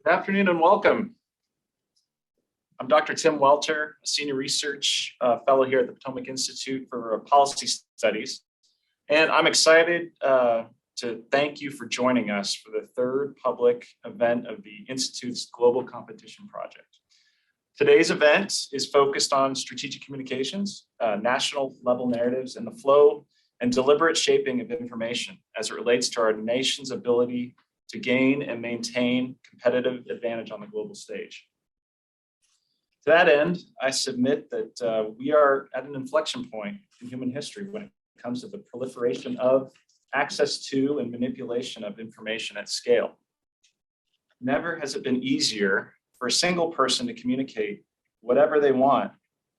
Good afternoon and welcome. I'm Dr. Tim Welter, a senior research fellow here at the Potomac Institute for Policy Studies. And I'm excited to thank you for joining us for the third public event of the Institute's Global Competition Project. Today's event is focused on strategic communications, national level narratives, and the flow and deliberate shaping of information as it relates to our nation's ability to gain and maintain competitive advantage on the global stage. To that end, I submit that we are at an inflection point in human history when it comes to the proliferation of, access to, and manipulation of information at scale. Never has it been easier for a single person to communicate whatever they want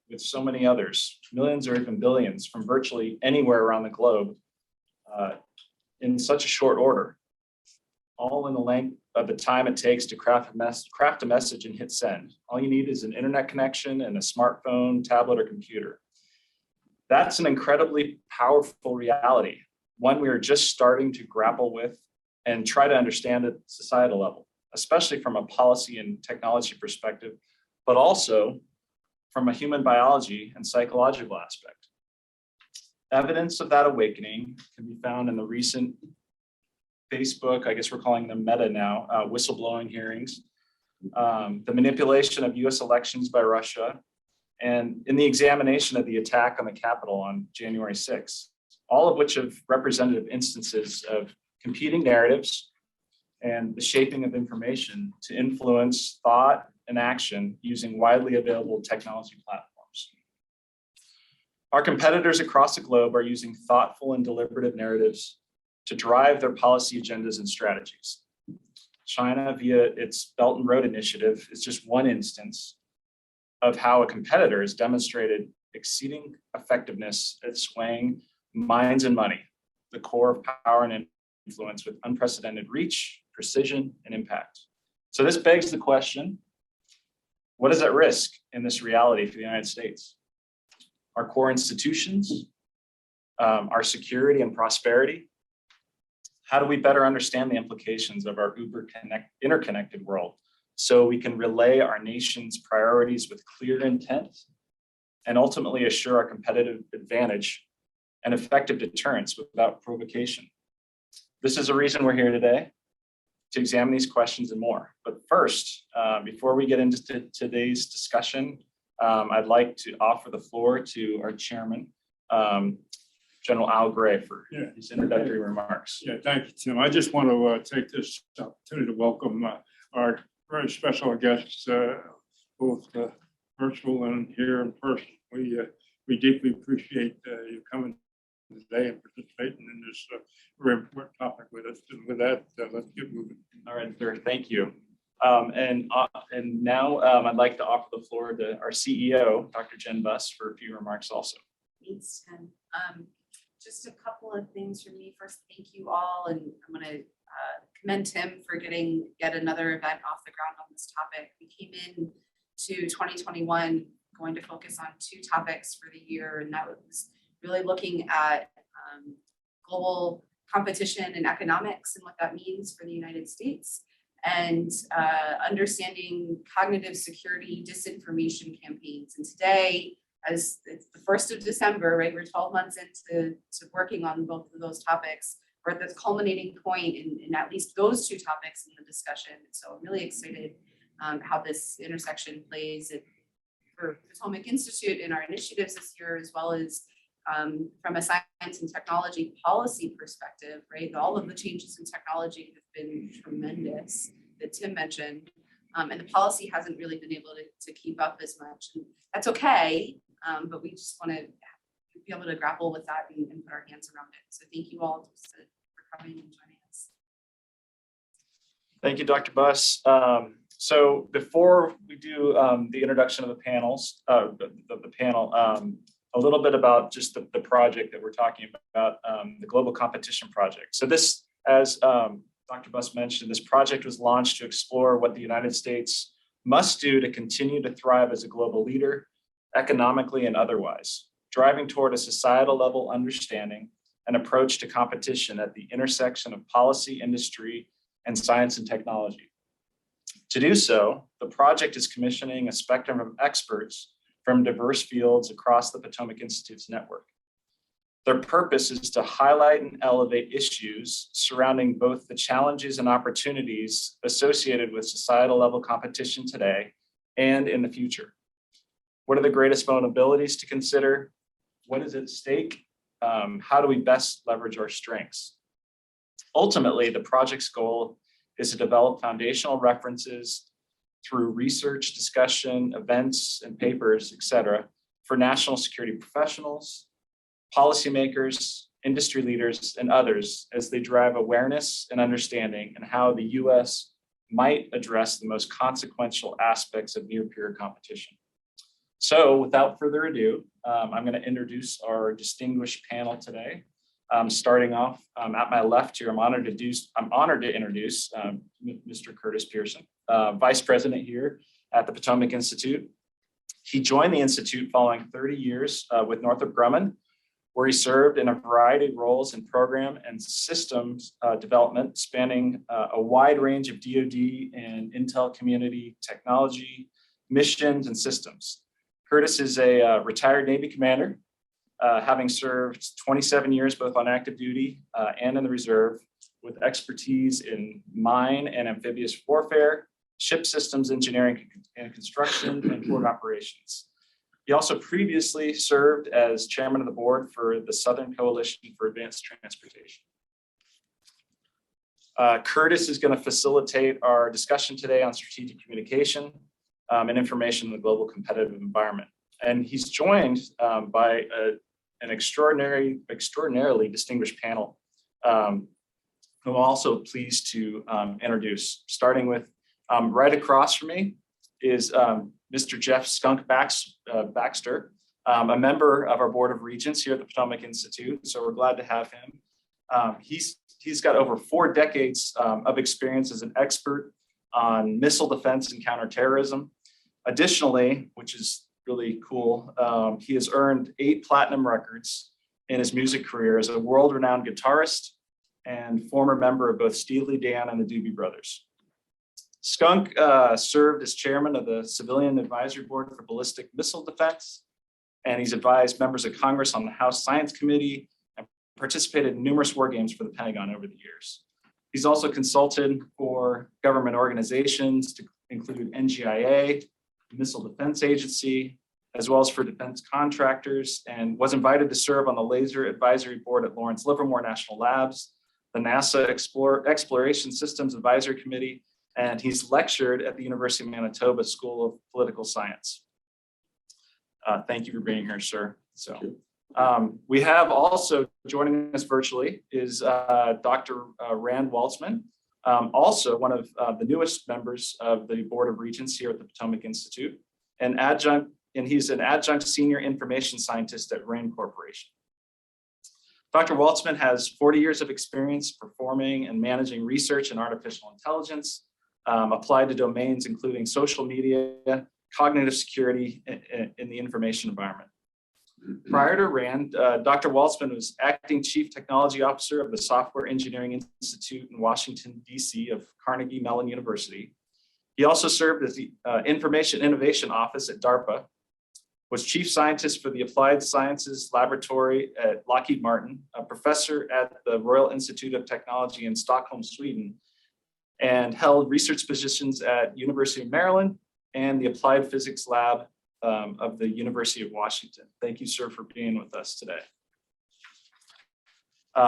with so many others, millions or even billions from virtually anywhere around the globe in such a short order, all in the length of the time it takes to craft a message and hit send. All you need is an internet connection and a smartphone, tablet, or computer. That's an incredibly powerful reality, one we are just starting to grapple with and try to understand at societal level, especially from a policy and technology perspective, but also from a human biology and psychological aspect. Evidence of that awakening can be found in the recent Facebook, I guess we're calling them Meta now, whistleblowing hearings, the manipulation of US elections by Russia, and in the examination of the attack on the Capitol on January 6th, all of which have representative instances of competing narratives and the shaping of information to influence thought and action using widely available technology platforms. Our competitors across the globe are using thoughtful and deliberative narratives to drive their policy agendas and strategies. China, via its Belt and Road Initiative, is just one instance of how a competitor has demonstrated exceeding effectiveness at swaying minds and money, the core of power and influence with unprecedented reach, precision, and impact. So this begs the question, what is at risk in this reality for the United States? Our core institutions, our security and prosperity. How do we better understand the implications of our interconnected world so we can relay our nation's priorities with clear intent and ultimately assure our competitive advantage and effective deterrence without provocation? This is the reason we're here today, to examine these questions and more. But first, before we get into today's discussion, I'd like to offer the floor to our chairman, General Al Gray, for his introductory remarks. Yeah, thank you, Tim. I just want to take this opportunity to welcome our very special guests, both virtual and here in person. We deeply appreciate you coming today and participating in this very important topic with us. And with that, let's get moving. All right, sir. Thank you. And now I'd like to offer the floor to our CEO, Dr. Jen Buss, for a few remarks also. Thanks, Ken. Just a couple of things from me. First, thank you all, and I'm going to commend Tim for getting yet another event off the ground on this topic. We came in to 2021 going to focus on two topics for the year, and that was really looking at global competition and economics and what that means for the United States, and understanding cognitive security disinformation campaigns. And today, as it's the 1st of December, right, we're 12 months into working on both of those topics. We're at this culminating point in at least those two topics in the discussion. So I'm really excited how this intersection plays for Potomac Institute in our initiatives this year, as well as from a science and technology policy perspective, right? All of the changes in technology have been tremendous that Tim mentioned, and the policy hasn't really been able to keep up as much. And that's okay, but we just want to be able to grapple with that and put our hands around it. So thank you all for coming and joining us. Thank you, Dr. Buss. So before we do the introduction of the panels, the panel, a little bit about just the project that we're talking about, the Global Competition Project. So this, as Dr. Buss mentioned, this project was launched to explore what the United States must do to continue to thrive as a global leader, economically and otherwise, driving toward a societal level understanding and approach to competition at the intersection of policy, industry, and science and technology. To do so, the project is commissioning a spectrum of experts from diverse fields across the Potomac Institute's network. Their purpose is to highlight and elevate issues surrounding both the challenges and opportunities associated with societal level competition today and in the future. What are the greatest vulnerabilities to consider? What is at stake? How do we best leverage our strengths? Ultimately, the project's goal is to develop foundational references through research, discussion, events, and papers, et cetera, for national security professionals, policymakers, industry leaders, and others as they drive awareness and understanding and how the US might address the most consequential aspects of near-peer competition. So without further ado, I'm going to introduce our distinguished panel today. Starting off at my left here, I'm honored to introduce Mr. Curtis Pearson, Vice President here at the Potomac Institute. He joined the Institute following 30 years with Northrop Grumman, where he served in a variety of roles in program and systems development, spanning a wide range of DoD and intel community technology, missions, and systems. Curtis is a retired Navy commander, having served 27 years both on active duty and in the reserve, with expertise in mine and amphibious warfare, ship systems engineering and construction, and port operations. He also previously served as chairman of the board for the Southern Coalition for Advanced Transportation. Curtis is going to facilitate our discussion today on strategic communication and information in the global competitive environment. And he's joined by an extraordinarily distinguished panel who I'm also pleased to introduce. Starting with right across from me is Mr. Jeff Skunk Baxter, a member of our Board of Regents here at the Potomac Institute. So we're glad to have him. He's got over 4 decades of experience as an expert on missile defense and counterterrorism. Additionally, which is really cool, he has earned 8 platinum records in his music career as a world-renowned guitarist and former member of both Steely Dan and the Doobie Brothers. Skunk served as chairman of the Civilian Advisory Board for Ballistic Missile Defense, and he's advised members of Congress on the House Science Committee and participated in numerous war games for the Pentagon over the years. He's also consulted for government organizations to include NGIA, the Missile Defense Agency, as well as for defense contractors, and was invited to serve on the Laser Advisory Board at Lawrence Livermore National Labs, the NASA Exploration Systems Advisory Committee, and he's lectured at the University of Manitoba School of Political Science. Thank you for being here, sir. So we have also joining us virtually is Dr. Rand Waltzman, also one of the newest members of the Board of Regents here at the Potomac Institute, and he's an adjunct senior information scientist at RAND Corporation. Dr. Waltzman has 40 years of experience performing and managing research in artificial intelligence, applied to domains including social media, cognitive security in the information environment. Prior to RAND, Dr. Waltzman was acting chief technology officer of the Software Engineering Institute in Washington, D.C. of Carnegie Mellon University. He also served as the Information Innovation Office at DARPA, was chief scientist for the Applied Sciences Laboratory at Lockheed Martin, a professor at the Royal Institute of Technology in Stockholm, Sweden, and held research positions at University of Maryland and the Applied Physics Lab of the University of Washington. Thank you, sir, for being with us today.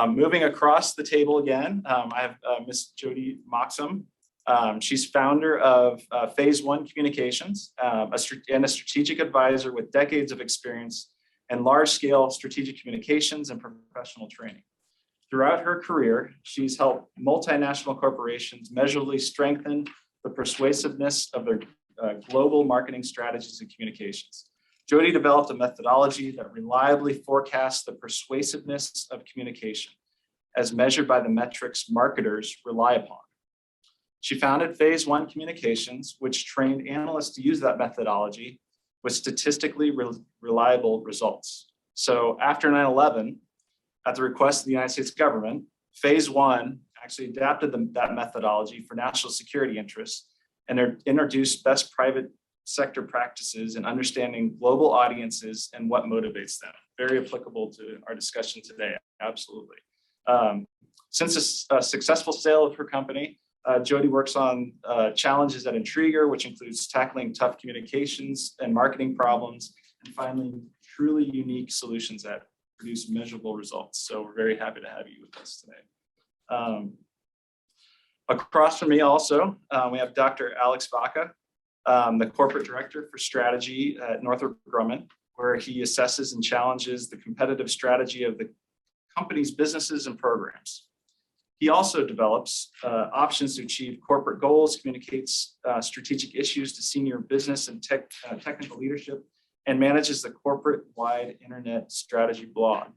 Moving across the table again, I have Ms. Jody Moxham. She's founder of Phase One Communications and a strategic advisor with decades of experience in large-scale strategic communications and professional training. Throughout her career, she's helped multinational corporations measurably strengthen the persuasiveness of their global marketing strategies and communications. Jody developed a methodology that reliably forecasts the persuasiveness of communication as measured by the metrics marketers rely upon. She founded Phase One Communications, which trained analysts to use that methodology with statistically reliable results. So after 9/11, at the request of the United States government, Phase One actually adapted that methodology for national security interests and introduce best private sector practices and understanding global audiences and what motivates them. Very applicable to our discussion today, absolutely. Since a successful sale of her company, Jody works on challenges that intrigue her, which includes tackling tough communications and marketing problems, and finding truly unique solutions that produce measurable results. So we're very happy to have you with us today. Across from me also, we have Dr. Alex Baca, the Corporate Director for Strategy at Northrop Grumman, where he assesses and challenges the competitive strategy of the company's businesses and programs. He also develops options to achieve corporate goals, communicates strategic issues to senior business and technical leadership, and manages the corporate-wide internet strategy blog.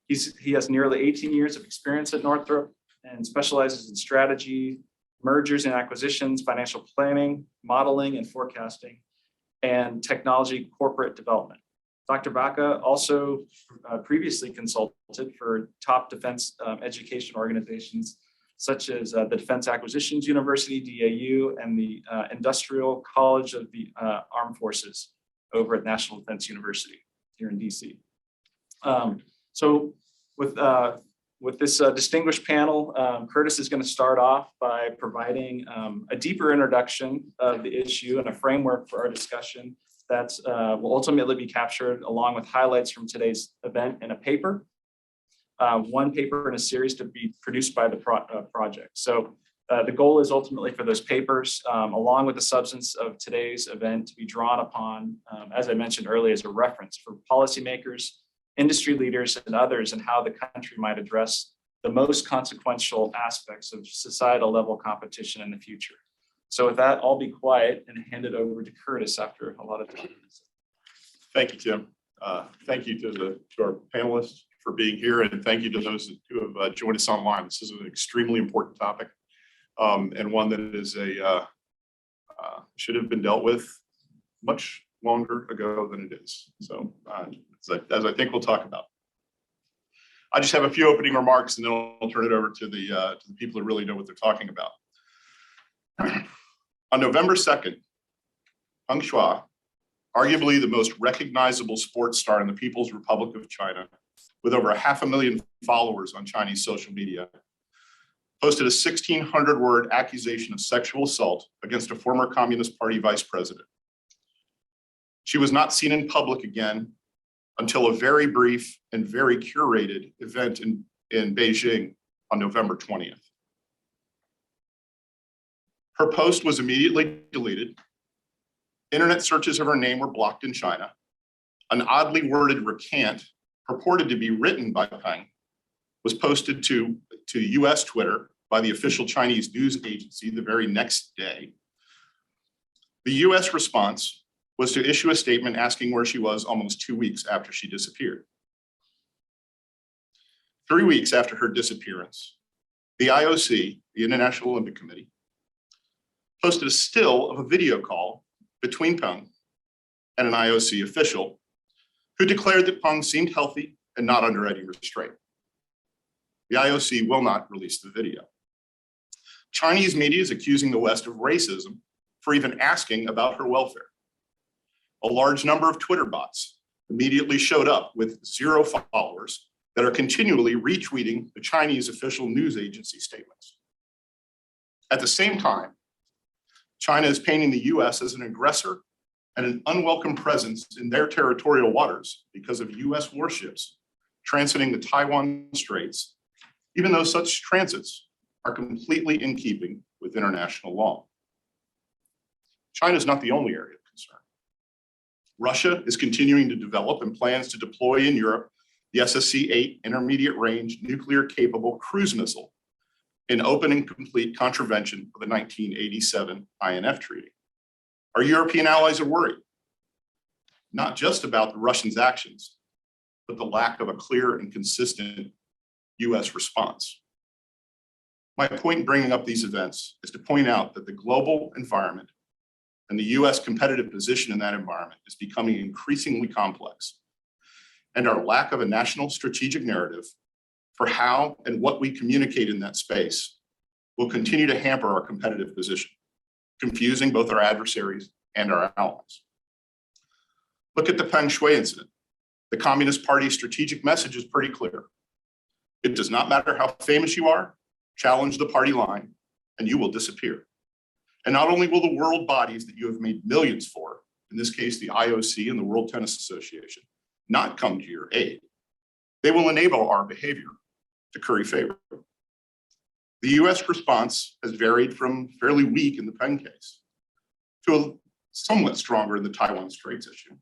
He has nearly 18 years of experience at Northrop and specializes in strategy, mergers and acquisitions, financial planning, modeling and forecasting, and technology corporate development. Dr. Baca also previously consulted for top defense education organizations, such as the Defense Acquisitions University, DAU, and the Industrial College of the Armed Forces over at National Defense University here in DC. So with this distinguished panel, Curtis is going to start off by providing a deeper introduction of the issue and a framework for our discussion that will ultimately be captured along with highlights from today's event in a paper, one paper in a series to be produced by the project. So the goal is ultimately for those papers, along with the substance of today's event, to be drawn upon, as I mentioned earlier, as a reference for policymakers, industry leaders, and others, and how the country might address the most consequential aspects of societal level competition in the future. So with that, I'll be quiet and hand it over to Curtis after a lot of time. Thank you, Tim. Thank you to our panelists for being here, and thank you to those who have joined us online. This is an extremely important topic, and one that is should have been dealt with much longer ago than it is. So as I think we'll talk about. I just have a few opening remarks, and then I'll turn it over to the people who really know what they're talking about. On November 2nd, Peng Shuai, arguably the most recognizable sports star in the People's Republic of China, with over 500,000 followers on Chinese social media, posted a 1,600-word accusation of sexual assault against a former Communist Party vice president. She was not seen in public again until a very brief and very curated event in Beijing on November 20th. Her post was immediately deleted. Internet searches of her name were blocked in China. An oddly worded recant purported to be written by Peng was posted to US Twitter by the official Chinese news agency the very next day. The US response was to issue a statement asking where she was almost 2 weeks after she disappeared. 3 weeks after her disappearance, the IOC, the International Olympic Committee, posted a still of a video call between Peng and an IOC official who declared that Peng seemed healthy and not under any restraint. The IOC will not release the video. Chinese media is accusing the West of racism for even asking about her welfare. A large number of Twitter bots immediately showed up with 0 followers that are continually retweeting the Chinese official news agency statements. At the same time, China is painting the US as an aggressor and an unwelcome presence in their territorial waters because of US warships transiting the Taiwan Straits, even though such transits are completely in keeping with international law. China is not the only area of concern. Russia is continuing to develop and plans to deploy in Europe the SSC-8 intermediate range nuclear capable cruise missile in open and complete contravention of the 1987 INF Treaty. Our European allies are worried, not just about the Russians' actions, but the lack of a clear and consistent US response. My point in bringing up these events is to point out that the global environment and the US competitive position in that environment is becoming increasingly complex, and our lack of a national strategic narrative for how and what we communicate in that space will continue to hamper our competitive position. confusing both our adversaries and our allies. Look at the Peng Shui incident. The Communist Party's strategic message is pretty clear. It does not matter how famous you are, challenge the party line, and you will disappear. And not only will the world bodies that you have made millions for, in this case, the IOC and the World Tennis Association, not come to your aid, they will enable our behavior to curry favor. The US response has varied from fairly weak in the Peng case to a somewhat stronger in the Taiwan Straits issue.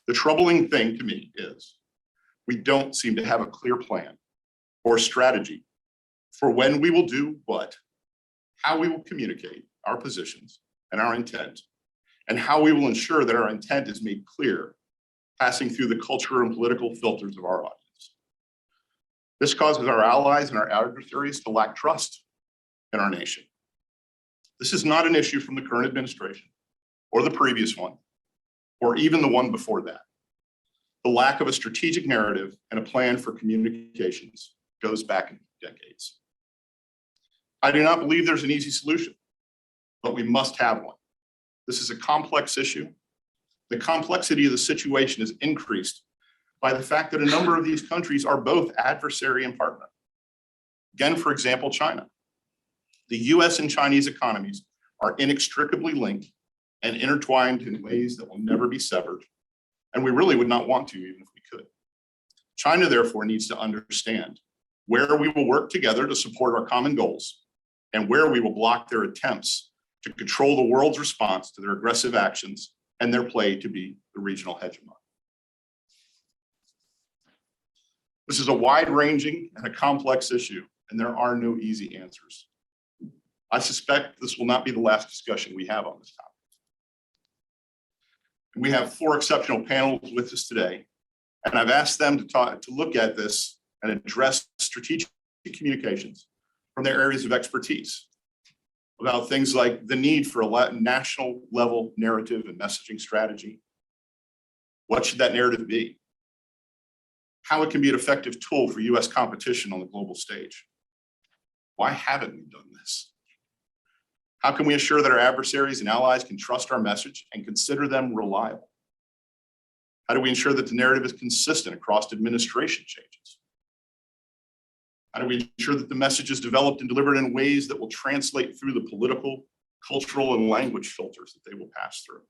The troubling thing to me is we don't seem to have a clear plan or strategy for when we will do what, how we will communicate our positions and our intent, and how we will ensure that our intent is made clear, passing through the cultural and political filters of our audience. This causes our allies and our adversaries to lack trust in our nation. This is not an issue from the current administration or the previous one, or even the one before that. The lack of a strategic narrative and a plan for communications goes back decades. I do not believe there's an easy solution, but we must have one. This is a complex issue. The complexity of the situation is increased by the fact that a number of these countries are both adversary and partner. Again, for example, China. The US and Chinese economies are inextricably linked and intertwined in ways that will never be severed, and we really would not want to even if we could. China, therefore, needs to understand where we will work together to support our common goals and where we will block their attempts to control the world's response to their aggressive actions and their play to be the regional hegemon. This is a wide-ranging and a complex issue, and there are no easy answers. I suspect this will not be the last discussion we have on this topic. We have 4 exceptional panels with us today, and I've asked them to look at this and address strategic communications from their areas of expertise about things like the need for a national level narrative and messaging strategy. What should that narrative be? How it can be an effective tool for US competition on the global stage. Why haven't we done this? How can we assure that our adversaries and allies can trust our message and consider them reliable? How do we ensure that the narrative is consistent across administration changes? How do we ensure that the message is developed and delivered in ways that will translate through the political, cultural, and language filters that they will pass through?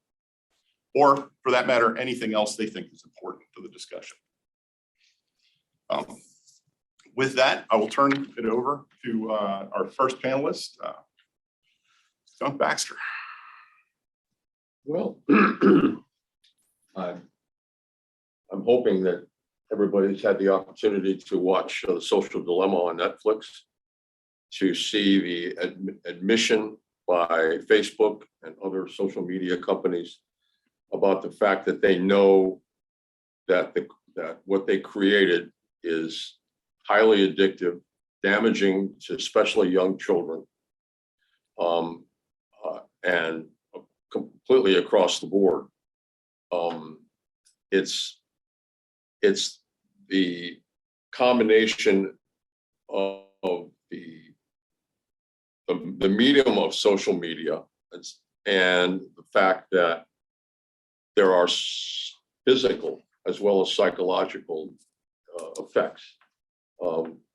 Or, for that matter, anything else they think is important to the discussion. With that, I will turn it over to our first panelist, John Baxter. Well, I'm hoping that everybody's had the opportunity to watch The Social Dilemma on Netflix, to see the admission by Facebook and other social media companies about the fact that they know that what they created is highly addictive, damaging to especially young children, and completely across the board. It's the combination of the medium of social media and the fact that there are physical as well as psychological effects.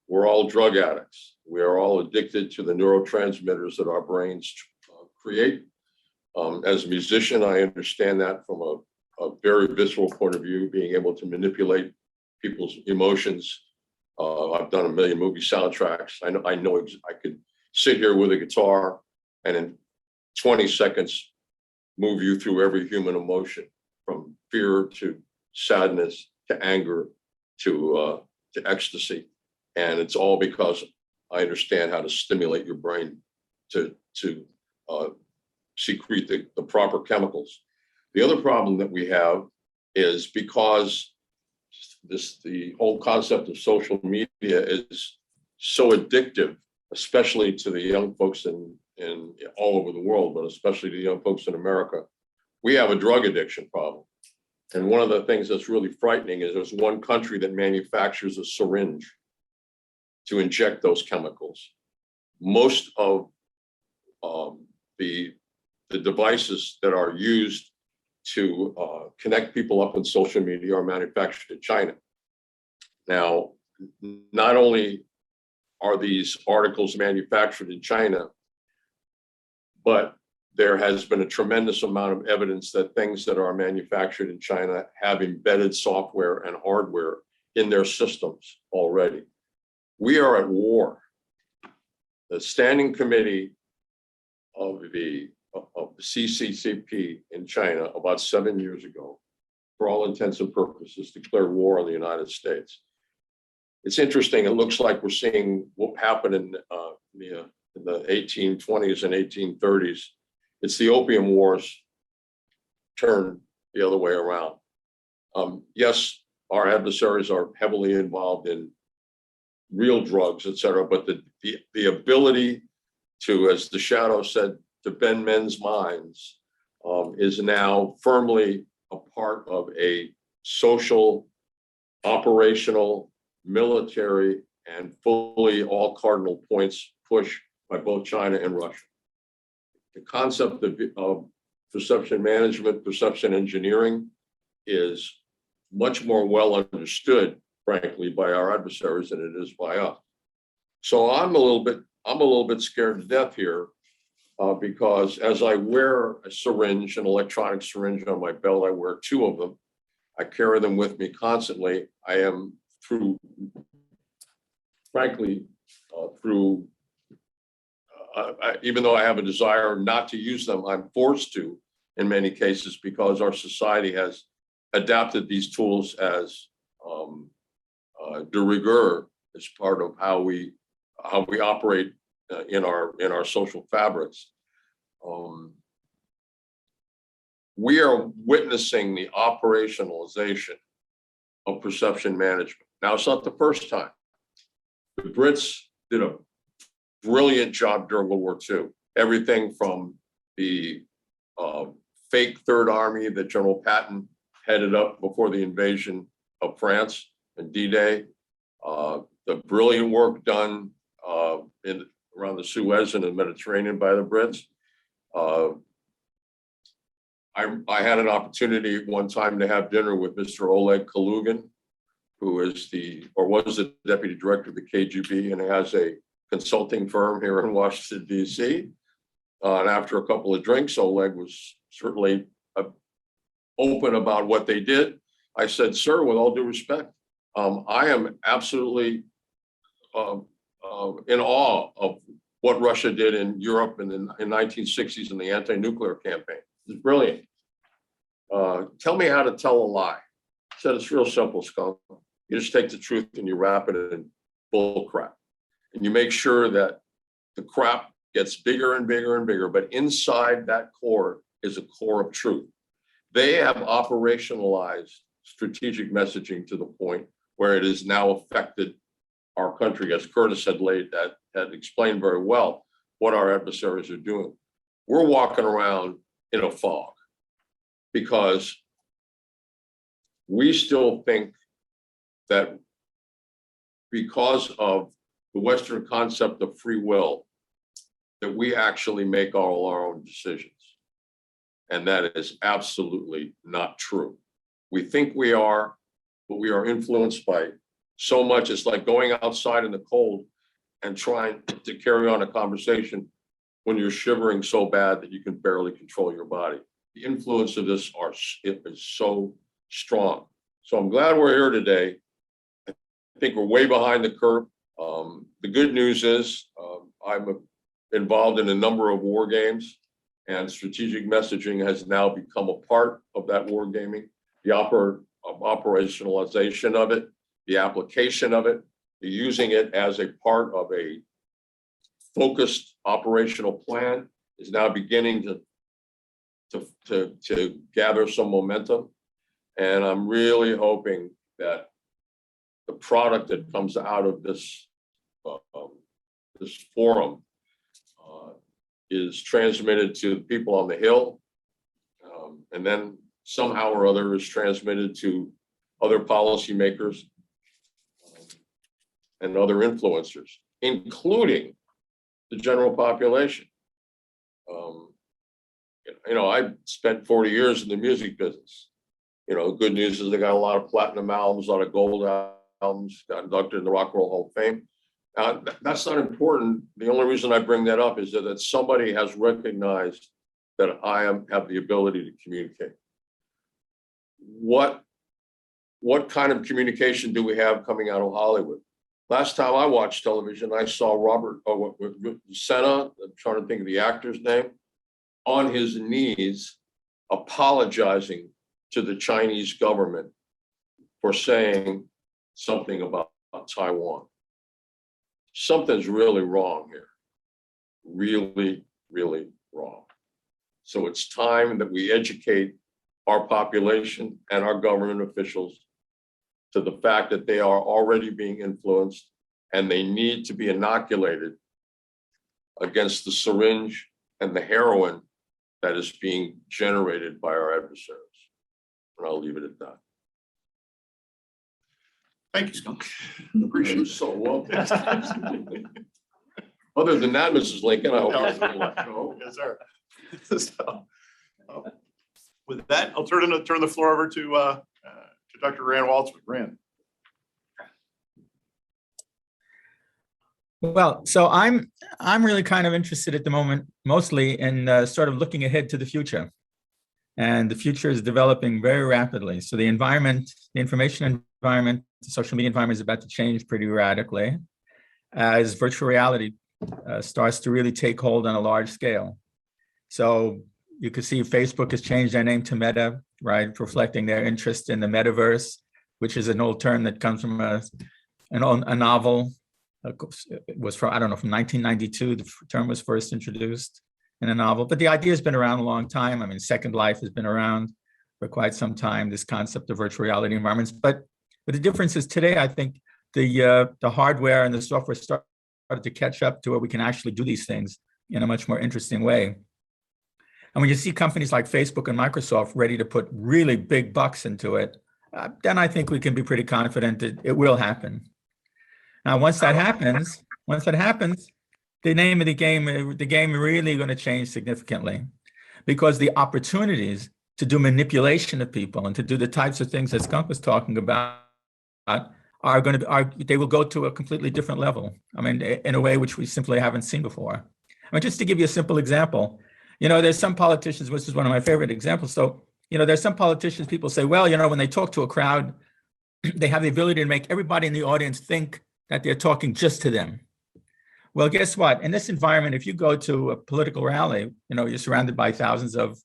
We're all drug addicts. We are all addicted to the neurotransmitters that our brains create. As a musician, I understand that from a very visceral point of view, being able to manipulate people's emotions. I've done a million movie soundtracks. I know I could sit here with a guitar and in 20 seconds move you through every human emotion, from fear to sadness to anger to ecstasy. And it's all because I understand how to stimulate your brain to secrete the proper chemicals. The other problem that we have is because the whole concept of social media is so addictive, especially to the young folks in all over the world, but especially to the young folks in America, we have a drug addiction problem. And one of the things that's really frightening is there's one country that manufactures a syringe to inject those chemicals. Most of the the devices that are used to connect people up in social media are manufactured in China. Now, not only are these articles manufactured in China, but there has been a tremendous amount of evidence that things that are manufactured in China have embedded software and hardware in their systems already. We are at war. The Standing Committee of the CCCP in China about 7 years ago, for all intents and purposes, declared war on the United States. It's interesting. It looks like we're seeing what happened in the 1820s and 1830s. It's the Opium Wars turned the other way around. Yes, our adversaries are heavily involved in real drugs, et cetera, but the ability to, as the Shadow said, to bend men's minds is now firmly a part of a social, operational, military, and fully all cardinal points push by both China and Russia. The concept of perception management, perception engineering is much more well understood, frankly, by our adversaries than it is by us. So I'm a little bit scared to death here because as I wear a syringe, an electronic syringe on my belt, I wear two of them. I carry them with me constantly. I am even though I have a desire not to use them, I'm forced to in many cases because our society has adapted these tools as de rigueur as part of how we operate in our social fabrics. We are witnessing the operationalization of perception management. Now, it's not the first time. The Brits did a brilliant job during World War II. Everything from the fake Third Army that General Patton headed up before the invasion of France and D-Day, the brilliant work done around the Suez and the Mediterranean by the Brits. I had an opportunity at one time to have dinner with Mr. Oleg Kalugin, who is was the deputy director of the KGB and has a consulting firm here in Washington, D.C. And after a couple of drinks, Oleg was certainly open about what they did. I said, sir, with all due respect, I am absolutely in awe of what Russia did in Europe in the 1960s in the anti-nuclear campaign. It's brilliant. Tell me how to tell a lie. I said, it's real simple, Skunk. You just take the truth and you wrap it in bull crap. And you make sure that the crap gets bigger and bigger and bigger, but inside that core is a core of truth. They have operationalized strategic messaging to the point where it has now affected our country, as Curtis had explained very well what our adversaries are doing. We're walking around in a fog because we still think that because of the Western concept of free will, that we actually make all our own decisions. And that is absolutely not true. We think we are, but we are influenced by so much. It's like going outside in the cold and trying to carry on a conversation when you're shivering so bad that you can barely control your body. The influence of this is so strong. So I'm glad we're here today. I think we're way behind the curve. The good news is I'm involved in a number of war games, and strategic messaging has now become a part of that war gaming. The operationalization of it, the application of it, the using it as a part of a focused operational plan is now beginning to gather some momentum. And I'm really hoping that the product that comes out of this forum is transmitted to the people on the Hill, and then somehow or other is transmitted to other policymakers and other influencers, including the general population. I spent 40 years in the music business. Good news is they got a lot of platinum albums, a lot of gold albums, got inducted in the Rock and Roll Hall of Fame. That's not important. The only reason I bring that up is that somebody has recognized that I have the ability to communicate. What kind of communication do we have coming out of Hollywood? Last time I watched television, I saw Robert Senna, I'm trying to think of the actor's name, on his knees apologizing to the Chinese government for saying something about Taiwan. Something's really wrong here. Really, really wrong. So it's time that we educate our population and our government officials to the fact that they are already being influenced and they need to be inoculated against the syringe and the heroin that is being generated by our adversaries. And I'll leave it at that. Thank you, Skunk. Appreciate it so well. Other than that, Mrs. Lincoln, I hope you Yes, sir. So, with that, I'll turn the floor over to Dr. Rand Waltzman. Rand. Well, so I'm really kind of interested at the moment, mostly in sort of looking ahead to the future. And the future is developing very rapidly. So the environment, the information environment, the social media environment is about to change pretty radically as virtual reality starts to really take hold on a large scale. So you can see Facebook has changed their name to Meta, right? Reflecting their interest in the metaverse, which is an old term that comes from a novel. It was from, I don't know, from 1992, the term was first introduced in a novel, but the idea has been around a long time. I mean, Second Life has been around for quite some time, this concept of virtual reality environments. But the difference is today, I think the hardware and the software started to catch up to where we can actually do these things in a much more interesting way. And when you see companies like Facebook and Microsoft ready to put really big bucks into it, then I think we can be pretty confident that it will happen. Now, once that happens, the name of the game really going to change significantly, because the opportunities to do manipulation of people and to do the types of things that Skunk was talking about they will go to a completely different level. I mean, in a way which we simply haven't seen before. I mean, just to give you a simple example, there's some politicians, which is one of my favorite examples. So, there's some politicians, people say, well, when they talk to a crowd, they have the ability to make everybody in the audience think that they're talking just to them. Well, guess what? In this environment, if you go to a political rally, you're surrounded by thousands of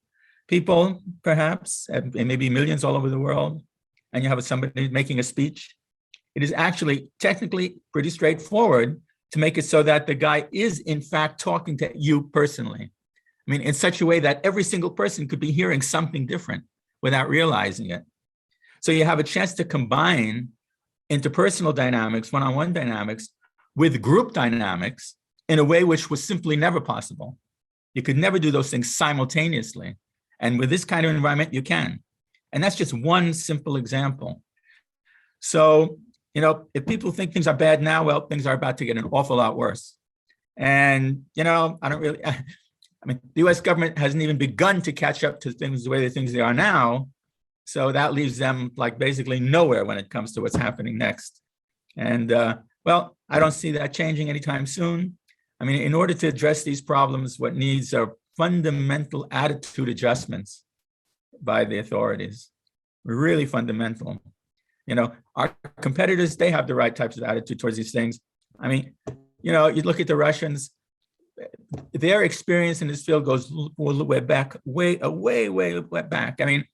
people, perhaps, and maybe millions all over the world, and you have somebody making a speech. It is actually technically pretty straightforward to make it so that the guy is, in fact, talking to you personally. I mean, in such a way that every single person could be hearing something different without realizing it. So you have a chance to combine interpersonal dynamics, one-on-one dynamics, with group dynamics in a way which was simply never possible. You could never do those things simultaneously. And with this kind of environment, you can. And that's just one simple example. So, if people think things are bad now, well, things are about to get an awful lot worse. And, the US government hasn't even begun to catch up to things the way they are now. So that leaves them like basically nowhere when it comes to what's happening next. And well, I don't see that changing anytime soon. I mean, in order to address these problems, what needs are fundamental attitude adjustments by the authorities, really fundamental. Our competitors, they have the right types of attitude towards these things. I mean, you look at the Russians, their experience in this field goes way back. I mean,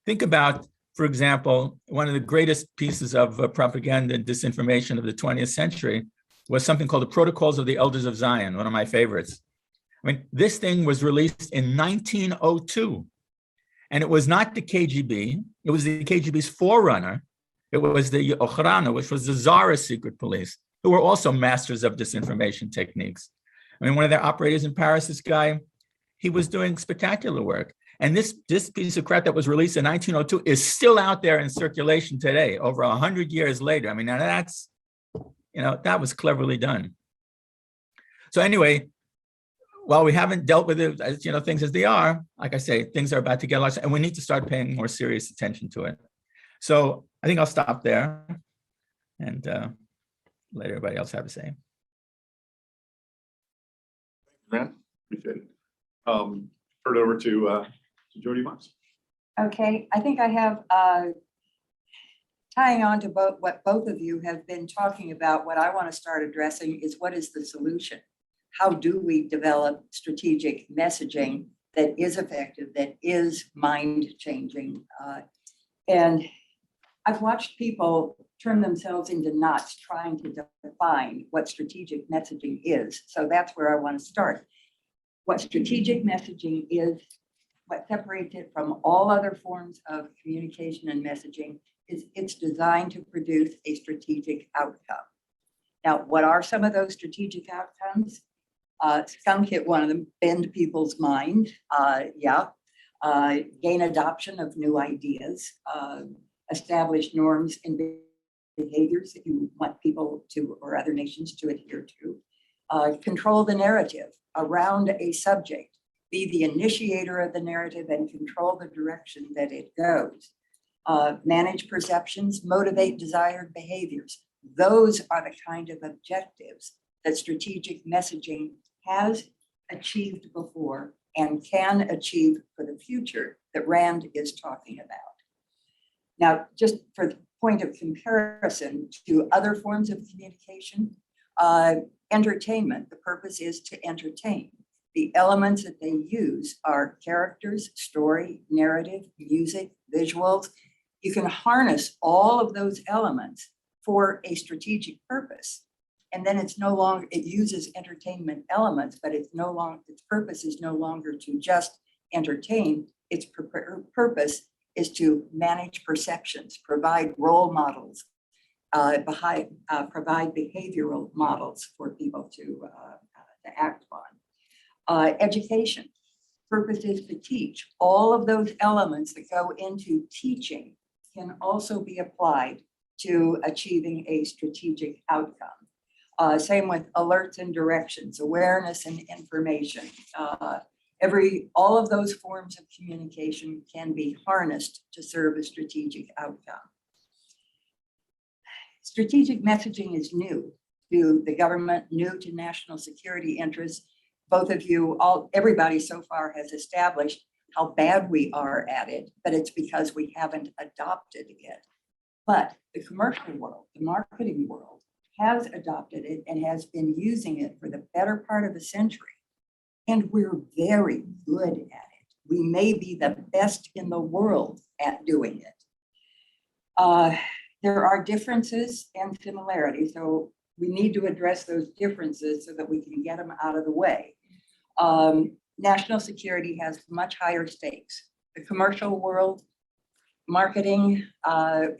think about, for example, one of the greatest pieces of propaganda and disinformation of the 20th century was something called the Protocols of the Elders of Zion, one of my favorites. I mean, this thing was released in 1902, and it was not the KGB. It was the KGB's forerunner. It was the Okhrana, which was the Tsarist secret police, who were also masters of disinformation techniques. I mean, one of their operators in Paris, this guy, he was doing spectacular work. And this piece of crap that was released in 1902 is still out there in circulation today, over 100 years later. I mean, now that's, that was cleverly done. So anyway, while we haven't dealt with it, as you know, things as they are, like I say, things are about to get lost, and we need to start paying more serious attention to it. So I think I'll stop there and let everybody else have a say. Man, appreciate it. Turn it over to Jody Miles. Okay, I think I have, tying on to what both of you have been talking about, what I want to start addressing is what is the solution? How do we develop strategic messaging that is effective, that is mind-changing? And I've watched people turn themselves into knots trying to define what strategic messaging is. So that's where I want to start. What strategic messaging is, what separates it from all other forms of communication and messaging is it's designed to produce a strategic outcome. Now, what are some of those strategic outcomes? Skunk hit one of them, bend people's mind. Gain adoption of new ideas, establish norms and behaviors that you want people to or other nations to adhere to. Control the narrative around a subject, be the initiator of the narrative and control the direction that it goes. Manage perceptions, motivate desired behaviors. Those are the kind of objectives that strategic messaging has achieved before and can achieve for the future that Rand is talking about. Now, just for the point of comparison to other forms of communication, entertainment, the purpose is to entertain. The elements that they use are characters, story, narrative, music, visuals. You can harness all of those elements for a strategic purpose. And then it's no longer, it uses entertainment elements, but it's no longer, its purpose is no longer to just entertain. Its purpose is to manage perceptions, provide role models, provide behavioral models for people to act on. Education, purpose is to teach. All of those elements that go into teaching can also be applied to achieving a strategic outcome. Same with alerts and directions, awareness and information. All of those forms of communication can be harnessed to serve a strategic outcome. Strategic messaging is new to the government, new to national security interests. Both of you, everybody so far has established how bad we are at it, but it's because we haven't adopted it. But the commercial world, the marketing world, has adopted it and has been using it for the better part of a century. And we're very good at it. We may be the best in the world at doing it. There are differences and similarities, so we need to address those differences so that we can get them out of the way. National security has much higher stakes. The commercial world, marketing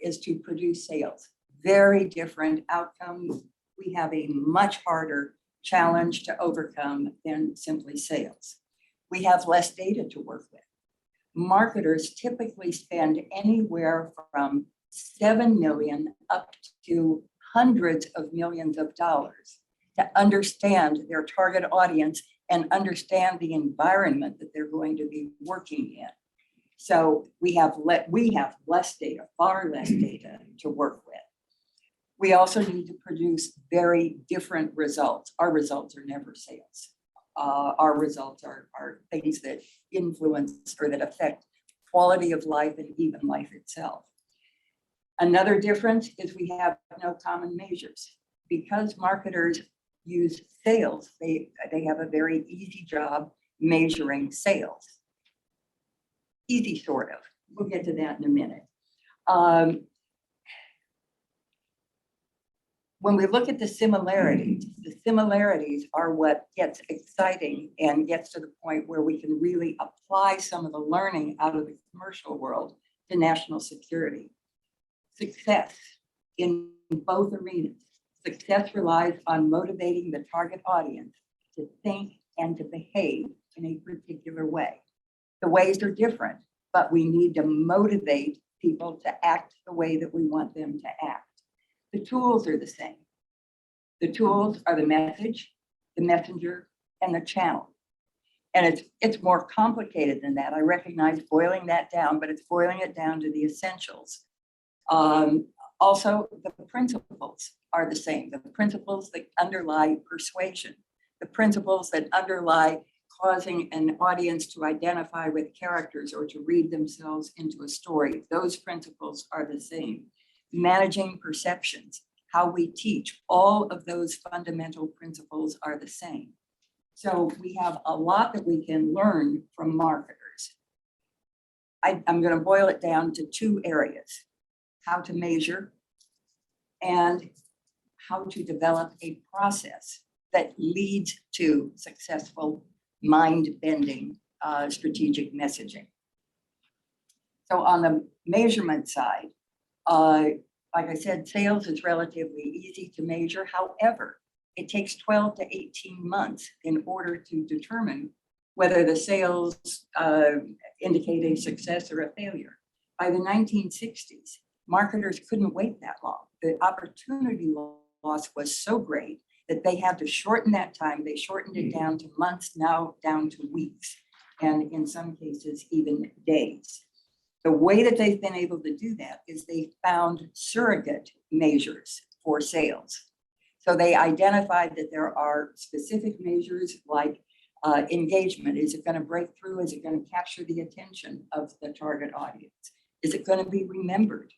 is to produce sales. Very different outcomes. We have a much harder challenge to overcome than simply sales. We have less data to work with. Marketers typically spend anywhere from 7 million up to hundreds of millions of dollars to understand their target audience and understand the environment that they're going to be working in. So we have less data, far less data to work with. We also need to produce very different results. Our results are never sales. Our results are things that influence or that affect quality of life and even life itself. Another difference is we have no common measures. Because marketers use sales, they have a very easy job measuring sales. Easy, sort of. We'll get to that in a minute. When we look at the similarities are what gets exciting and gets to the point where we can really apply some of the learning out of the commercial world to national security. Success in both arenas. Success relies on motivating the target audience to think and to behave in a particular way. The ways are different, but we need to motivate people to act the way that we want them to act. The tools are the same. The tools are the message, the messenger, and the channel. And it's more complicated than that. I recognize boiling that down, but it's boiling it down to the essentials. Also, the principles are the same. The principles that underlie persuasion, the principles that underlie causing an audience to identify with characters or to read themselves into a story, those principles are the same. Managing perceptions, how we teach, all of those fundamental principles are the same. So we have a lot that we can learn from marketers. I'm going to boil it down to two areas: how to measure and how to develop a process that leads to successful mind-bending strategic messaging. So on the measurement side, like I said, sales is relatively easy to measure. However, it takes 12 to 18 months in order to determine whether the sales indicate a success or a failure. By the 1960s, marketers couldn't wait that long. The opportunity loss was so great that they had to shorten that time. They shortened it down to months, now down to weeks, and in some cases, even days. The way that they've been able to do that is they found surrogate measures for sales. So they identified that there are specific measures like engagement. Is it going to break through? Is it going to capture the attention of the target audience? Is it going to be remembered?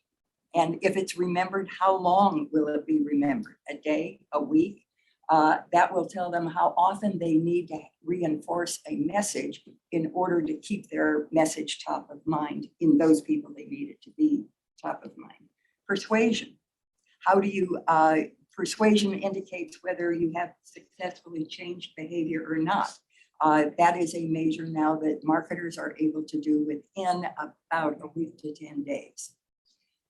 And if it's remembered, how long will it be remembered? A day, a week? That will tell them how often they need to reinforce a message in order to keep their message top of mind in those people they need it to be top of mind. Persuasion. How do you, persuasion indicates whether you have successfully changed behavior or not. That is a measure now that marketers are able to do within about a week to 10 days.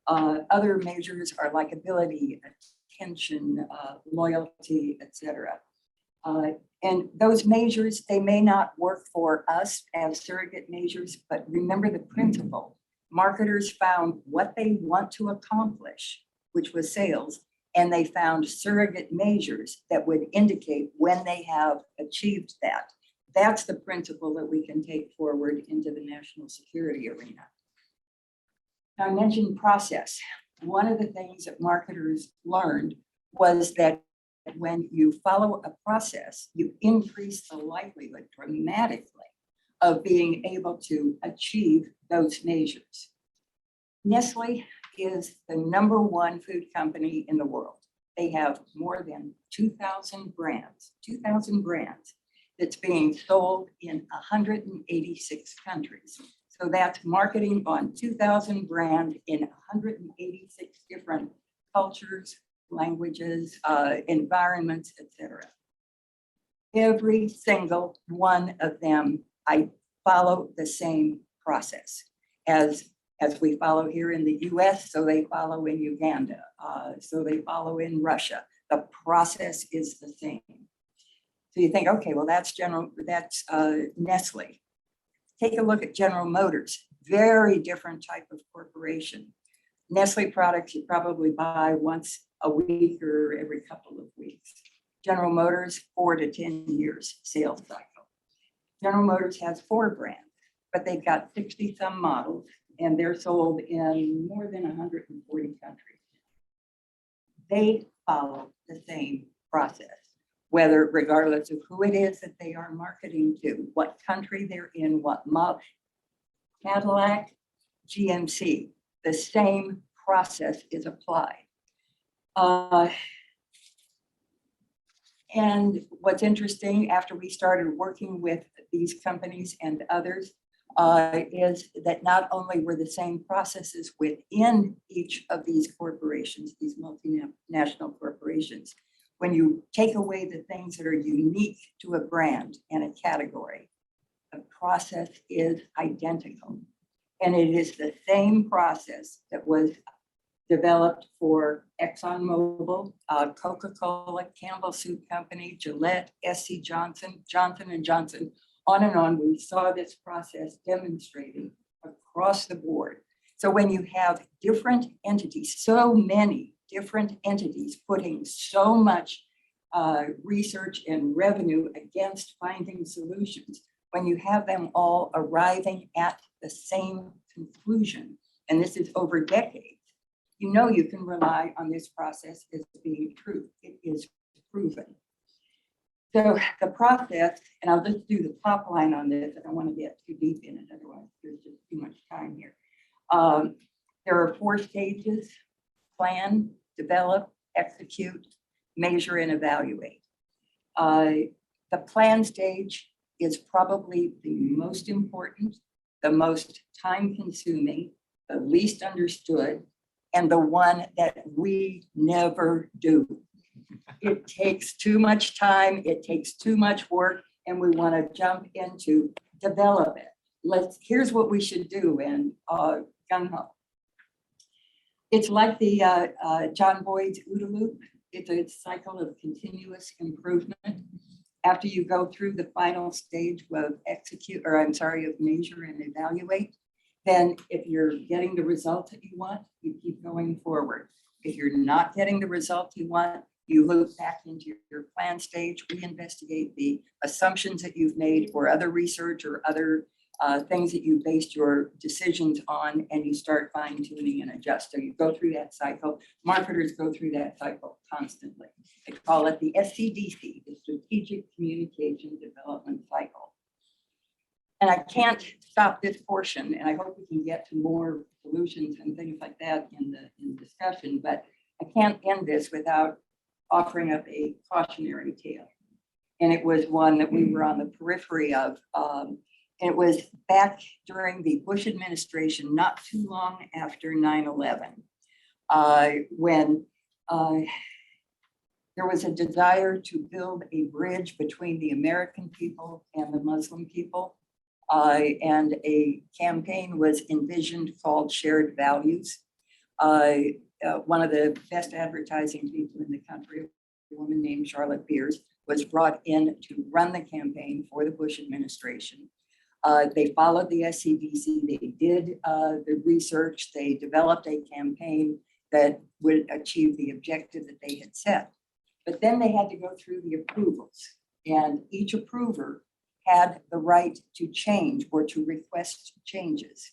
Other measures are likability, attention, loyalty, etc. And those measures, they may not work for us as surrogate measures, but remember the principle. Marketers found what they want to accomplish, which was sales, and they found surrogate measures that would indicate when they have achieved that. That's the principle that we can take forward into the national security arena. Now, I mentioned process. One of the things that marketers learned was that when you follow a process, you increase the likelihood dramatically of being able to achieve those measures. Nestle is the #1 food company in the world. They have more than 2,000 brands that's being sold in 186 countries. So that's marketing on 2,000 brands in 186 different cultures, languages, environments, etc. Every single one of them, I follow the same process as we follow here in the US, so they follow in Uganda, so they follow in Russia. The process is the same. So you think, okay, well, that's Nestle. Take a look at General Motors, very different type of corporation. Nestle products you probably buy once a week or every couple of weeks. General Motors, 4 to 10 years sales cycle. General Motors has 4 brands, but they've got 60 some models and they're sold in more than 140 countries. They follow the same process, regardless of who it is that they are marketing to, what country they're in, what model. Cadillac, GMC, the same process is applied. And what's interesting, after we started working with these companies and others, is that not only were the same processes within each of these corporations, these multinational corporations, when you take away the things that are unique to a brand and a category, the process is identical. And it is the same process that was developed for ExxonMobil, Coca-Cola, Campbell Soup Company, Gillette, SC Johnson, Johnson & Johnson, on and on. We saw this process demonstrated across the board. So when you have different entities, so many different entities putting so much research and revenue against finding solutions, when you have them all arriving at the same conclusion, and this is over decades, you know you can rely on this process as being true. It is proven. So the process, and I'll just do the top line on this. I don't want to get too deep in it, otherwise there's just too much time here. There are 4 stages: plan, develop, execute, measure, and evaluate. The plan stage is probably the most important, the most time consuming, the least understood, and the one that we never do. It takes too much time, it takes too much work, and we want to jump into develop it. Here's what we should do, and gung-ho. It's like the John Boyd's OODA loop. It's a cycle of continuous improvement. After you go through the final stage of of measure and evaluate, then if you're getting the results that you want, you keep going forward. If you're not getting the results you want, you loop back into your plan stage, reinvestigate the assumptions that you've made or other research or other things that you based your decisions on, and you start fine tuning and adjust. So you go through that cycle. Marketers go through that cycle constantly. They call it the SCDC, the Strategic Communication Development Cycle. And I can't stop this portion, and I hope we can get to more solutions and things like that in the discussion, but I can't end this without offering up a cautionary tale. And it was one that we were on the periphery of. It was back during the Bush administration, not too long after 9/11, when there was a desire to build a bridge between the American people and the Muslim people. And a campaign was envisioned called Shared Values. One of the best advertising people in the country, a woman named Charlotte Beers, was brought in to run the campaign for the Bush administration. They followed the SCDC, they did the research, they developed a campaign that would achieve the objective that they had set. But then they had to go through the approvals, and each approver had the right to change or to request changes.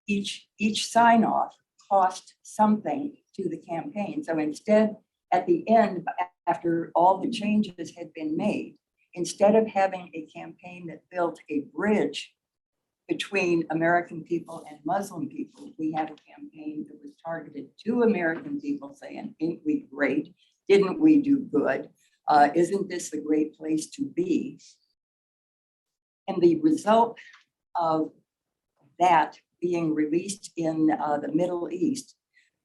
Each sign off cost something to the campaign. So instead, at the end, after all the changes had been made, instead of having a campaign that built a bridge between American people and Muslim people, we had a campaign that was targeted to American people saying, ain't we great? Didn't we do good? Isn't this a great place to be? And the result of that being released in the Middle East,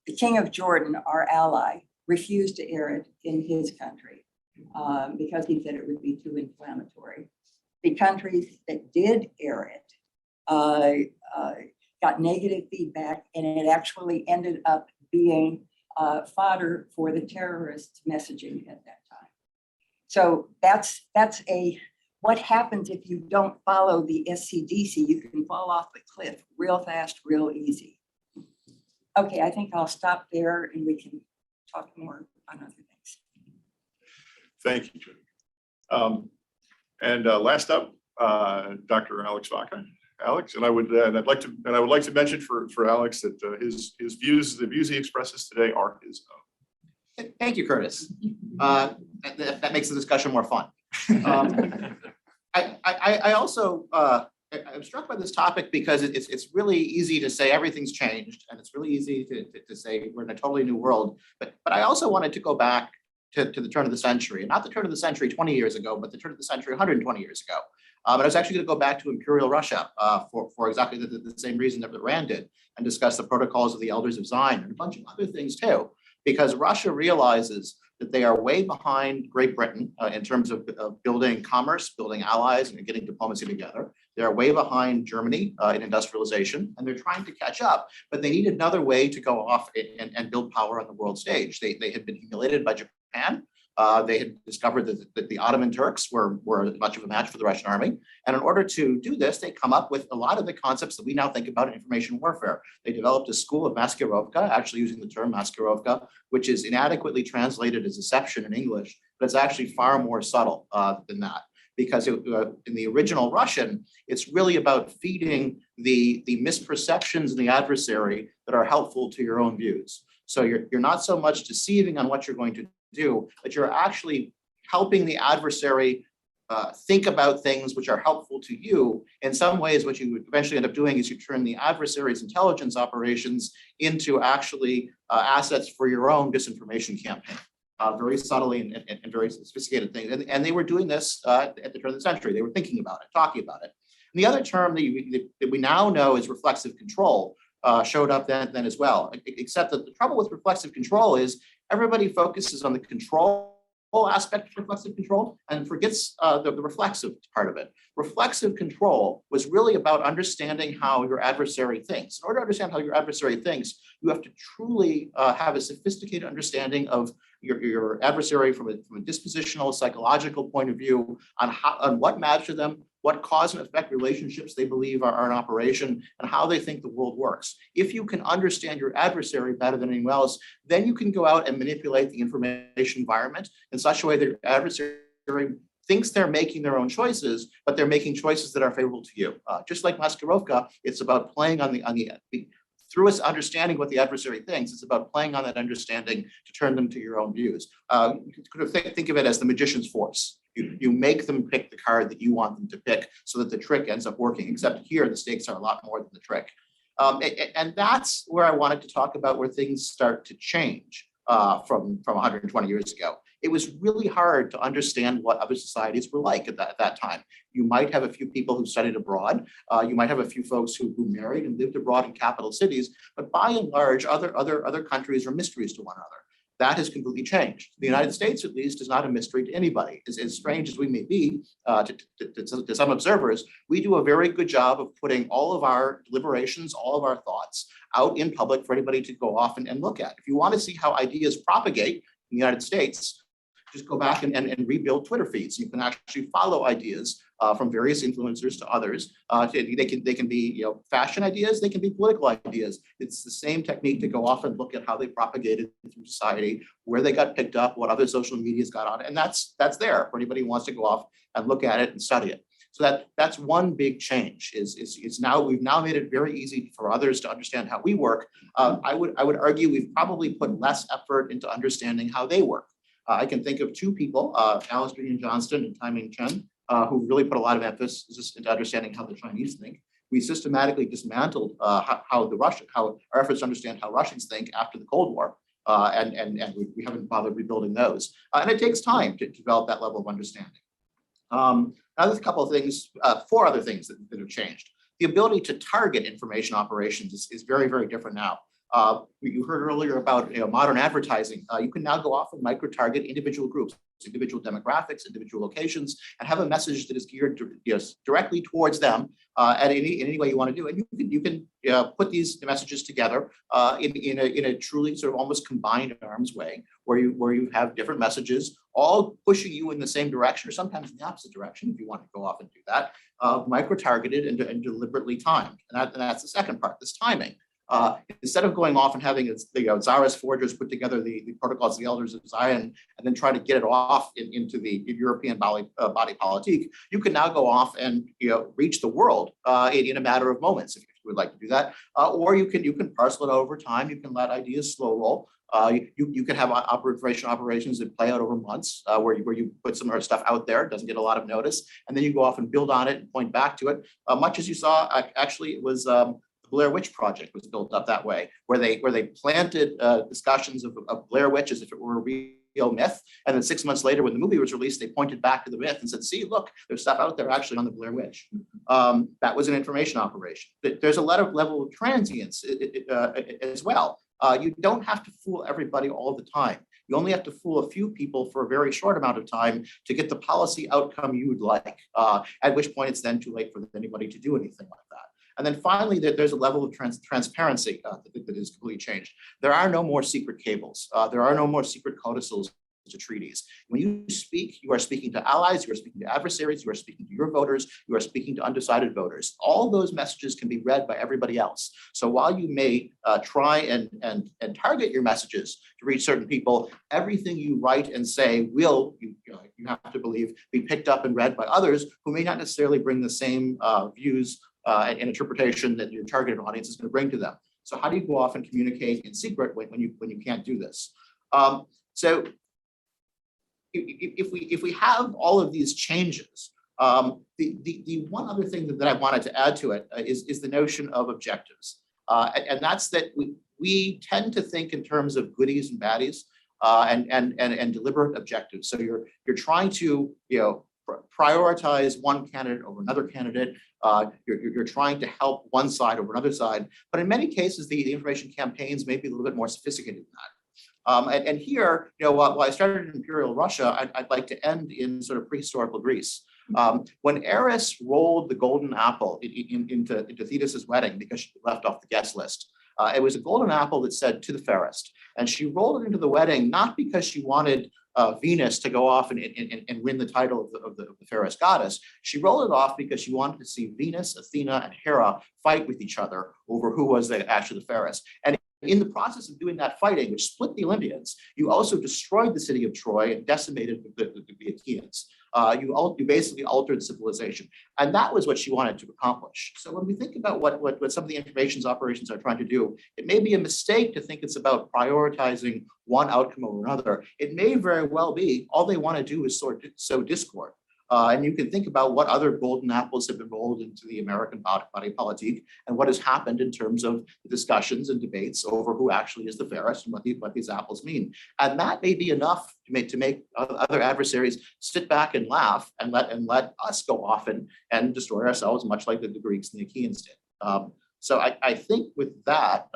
the King of Jordan, our ally, refused to air it in his country because he said it would be too inflammatory. The countries that did air it got negative feedback, and it actually ended up being fodder for the terrorist messaging at that time. So that's what happens if you don't follow the SCDC. You can fall off the cliff real fast, real easy. Okay, I think I'll stop there and we can talk more on other things. Thank you, Judy. And last up, Dr. Alex Baca. Alex, and I would like to mention for Alex that his views, the views he expresses today, are his own. Thank you, Curtis. That makes the discussion more fun. I also I'm struck by this topic because it's really easy to say everything's changed, and it's really easy to say we're in a totally new world. But I also wanted to go back to the turn of the century, and not the turn of the century 20 years ago, but the turn of the century 120 years ago. But I was actually going to go back to Imperial Russia for exactly the same reason that Rand did, and discuss the protocols of the Elders of Zion and a bunch of other things too, because Russia realizes that they are way behind Great Britain in terms of building commerce, building allies, and getting diplomacy together. They're way behind Germany in industrialization, and they're trying to catch up, but they need another way to go off and build power on the world stage. They had been humiliated by Japan. They had discovered that the Ottoman Turks were much of a match for the Russian army. And in order to do this, they come up with a lot of the concepts that we now think about in information warfare. They developed a school of maskirovka, actually using the term maskirovka, which is inadequately translated as deception in English, but it's actually far more subtle than that. because in the original Russian, it's really about feeding the misperceptions in the adversary that are helpful to your own views. So you're not so much deceiving on what you're going to do, but you're actually helping the adversary think about things which are helpful to you. In some ways, what you would eventually end up doing is you turn the adversary's intelligence operations into actually assets for your own disinformation campaign. Very subtly and very sophisticated things. And they were doing this at the turn of the century. They were thinking about it, talking about it. And the other term that we now know is reflexive control showed up then as well, except that the trouble with reflexive control is everybody focuses on the control aspect of reflexive control and forgets the reflexive part of it. Reflexive control was really about understanding how your adversary thinks. In order to understand how your adversary thinks, you have to truly have a sophisticated understanding of your adversary from a dispositional, psychological point of view on what matters to them, what cause and effect relationships they believe are in operation, and how they think the world works. If you can understand your adversary better than anyone else, then you can go out and manipulate the information environment in such a way that your adversary thinks they're making their own choices, but they're making choices that are favorable to you. Just like Maskirovka, it's about playing on through us understanding what the adversary thinks, it's about playing on that understanding to turn them to your own views. You could think of it as the magician's force. You make them pick the card that you want them to pick so that the trick ends up working, except here the stakes are a lot more than the trick. And that's where I wanted to talk about where things start to change from 120 years ago. It was really hard to understand what other societies were like at that time. You might have a few people who studied abroad. You might have a few folks who married and lived abroad in capital cities, but by and large, other countries are mysteries to one another. That has completely changed. The United States, at least, is not a mystery to anybody. As strange as we may be to some observers, we do a very good job of putting all of our deliberations, all of our thoughts out in public for anybody to go off and look at. If you want to see how ideas propagate in the United States, just go back and rebuild Twitter feeds. You can actually follow ideas from various influencers to others. They can be fashion ideas, they can be political ideas. It's the same technique to go off and look at how they propagated through society, where they got picked up, what other social medias got on, and that's there for anybody who wants to go off and look at it and study it. So that's one big change. We've now made it very easy for others to understand how we work. I would argue we've probably put less effort into understanding how they work. I can think of two people, Alice Baca Johnston and Taiming Chen, who really put a lot of emphasis into understanding how the Chinese think. We systematically dismantled how our efforts to understand how Russians think after the Cold War, and we haven't bothered rebuilding those. And it takes time to develop that level of understanding. Now there's a couple of things, four other things that have changed. The ability to target information operations is very, very different now. You heard earlier about modern advertising. You can now go off and micro-target individual groups, individual demographics, individual locations, and have a message that is geared directly towards them in any way you want to do. And you can put these messages together in a truly sort of almost combined arms way, where you have different messages all pushing you in the same direction, or sometimes in the opposite direction if you want to go off and do that, micro-targeted and deliberately timed. And that's the second part, this timing. Instead of going off and having the Tsarist forgers put together the protocols of the elders of Zion and then try to get it off into the European body politique, you can now go off and reach the world in a matter of moments if you would like to do that, or you can parcel it over time. You can let ideas slow roll. You can have operations that play out over months, where you put some stuff out there, it doesn't get a lot of notice, and then you go off and build on it and point back to it. Much as you saw, actually, it was. Blair Witch Project was built up that way, where they planted discussions of Blair Witch as if it were a real myth, and then 6 months later, when the movie was released, they pointed back to the myth and said, "See, look, there's stuff out there actually on the Blair Witch." That was an information operation. There's a level of transience as well. You don't have to fool everybody all the time. You only have to fool a few people for a very short amount of time to get the policy outcome you would like, at which point it's then too late for anybody to do anything like that. And then finally, there's a level of transparency that is completely changed. There are no more secret cables. There are no more secret codicils to treaties. When you speak, you are speaking to allies, you are speaking to adversaries, you are speaking to your voters, you are speaking to undecided voters. All those messages can be read by everybody else. So while you may try and target your messages to reach certain people, everything you write and say will, you have to believe, be picked up and read by others who may not necessarily bring the same views and interpretation that your targeted audience is going to bring to them. So how do you go off and communicate in secret when you can't do this? So if we have all of these changes, the one other thing that I wanted to add to it is the notion of objectives. And that's that we tend to think in terms of goodies and baddies and deliberate objectives. So you're trying to prioritize one candidate over another candidate. You're trying to help one side over another side. But in many cases, the information campaigns may be a little bit more sophisticated than that. And here, while I started in Imperial Russia, I'd like to end in sort of prehistorical Greece. When Eris rolled the golden apple into Thetis's wedding because she left off the guest list, it was a golden apple that said "to the fairest," and she rolled it into the wedding not because she wanted Venus to go off and win the title of the fairest goddess. She rolled it off because she wanted to see Venus, Athena, and Hera fight with each other over who was actually the fairest. And in the process of doing that fighting, which split the Olympians, you also destroyed the city of Troy and decimated the Achaeans. You basically altered civilization. And that was what she wanted to accomplish. So when we think about what some of the information operations are trying to do, it may be a mistake to think it's about prioritizing one outcome over another. It may very well be all they want to do is sow discord. And you can think about what other golden apples have been rolled into the American body politic and what has happened in terms of the discussions and debates over who actually is the fairest and what these apples mean. And that may be enough to make other adversaries sit back and laugh and let us go off and destroy ourselves, much like the Greeks and the Achaeans did. So I think with that,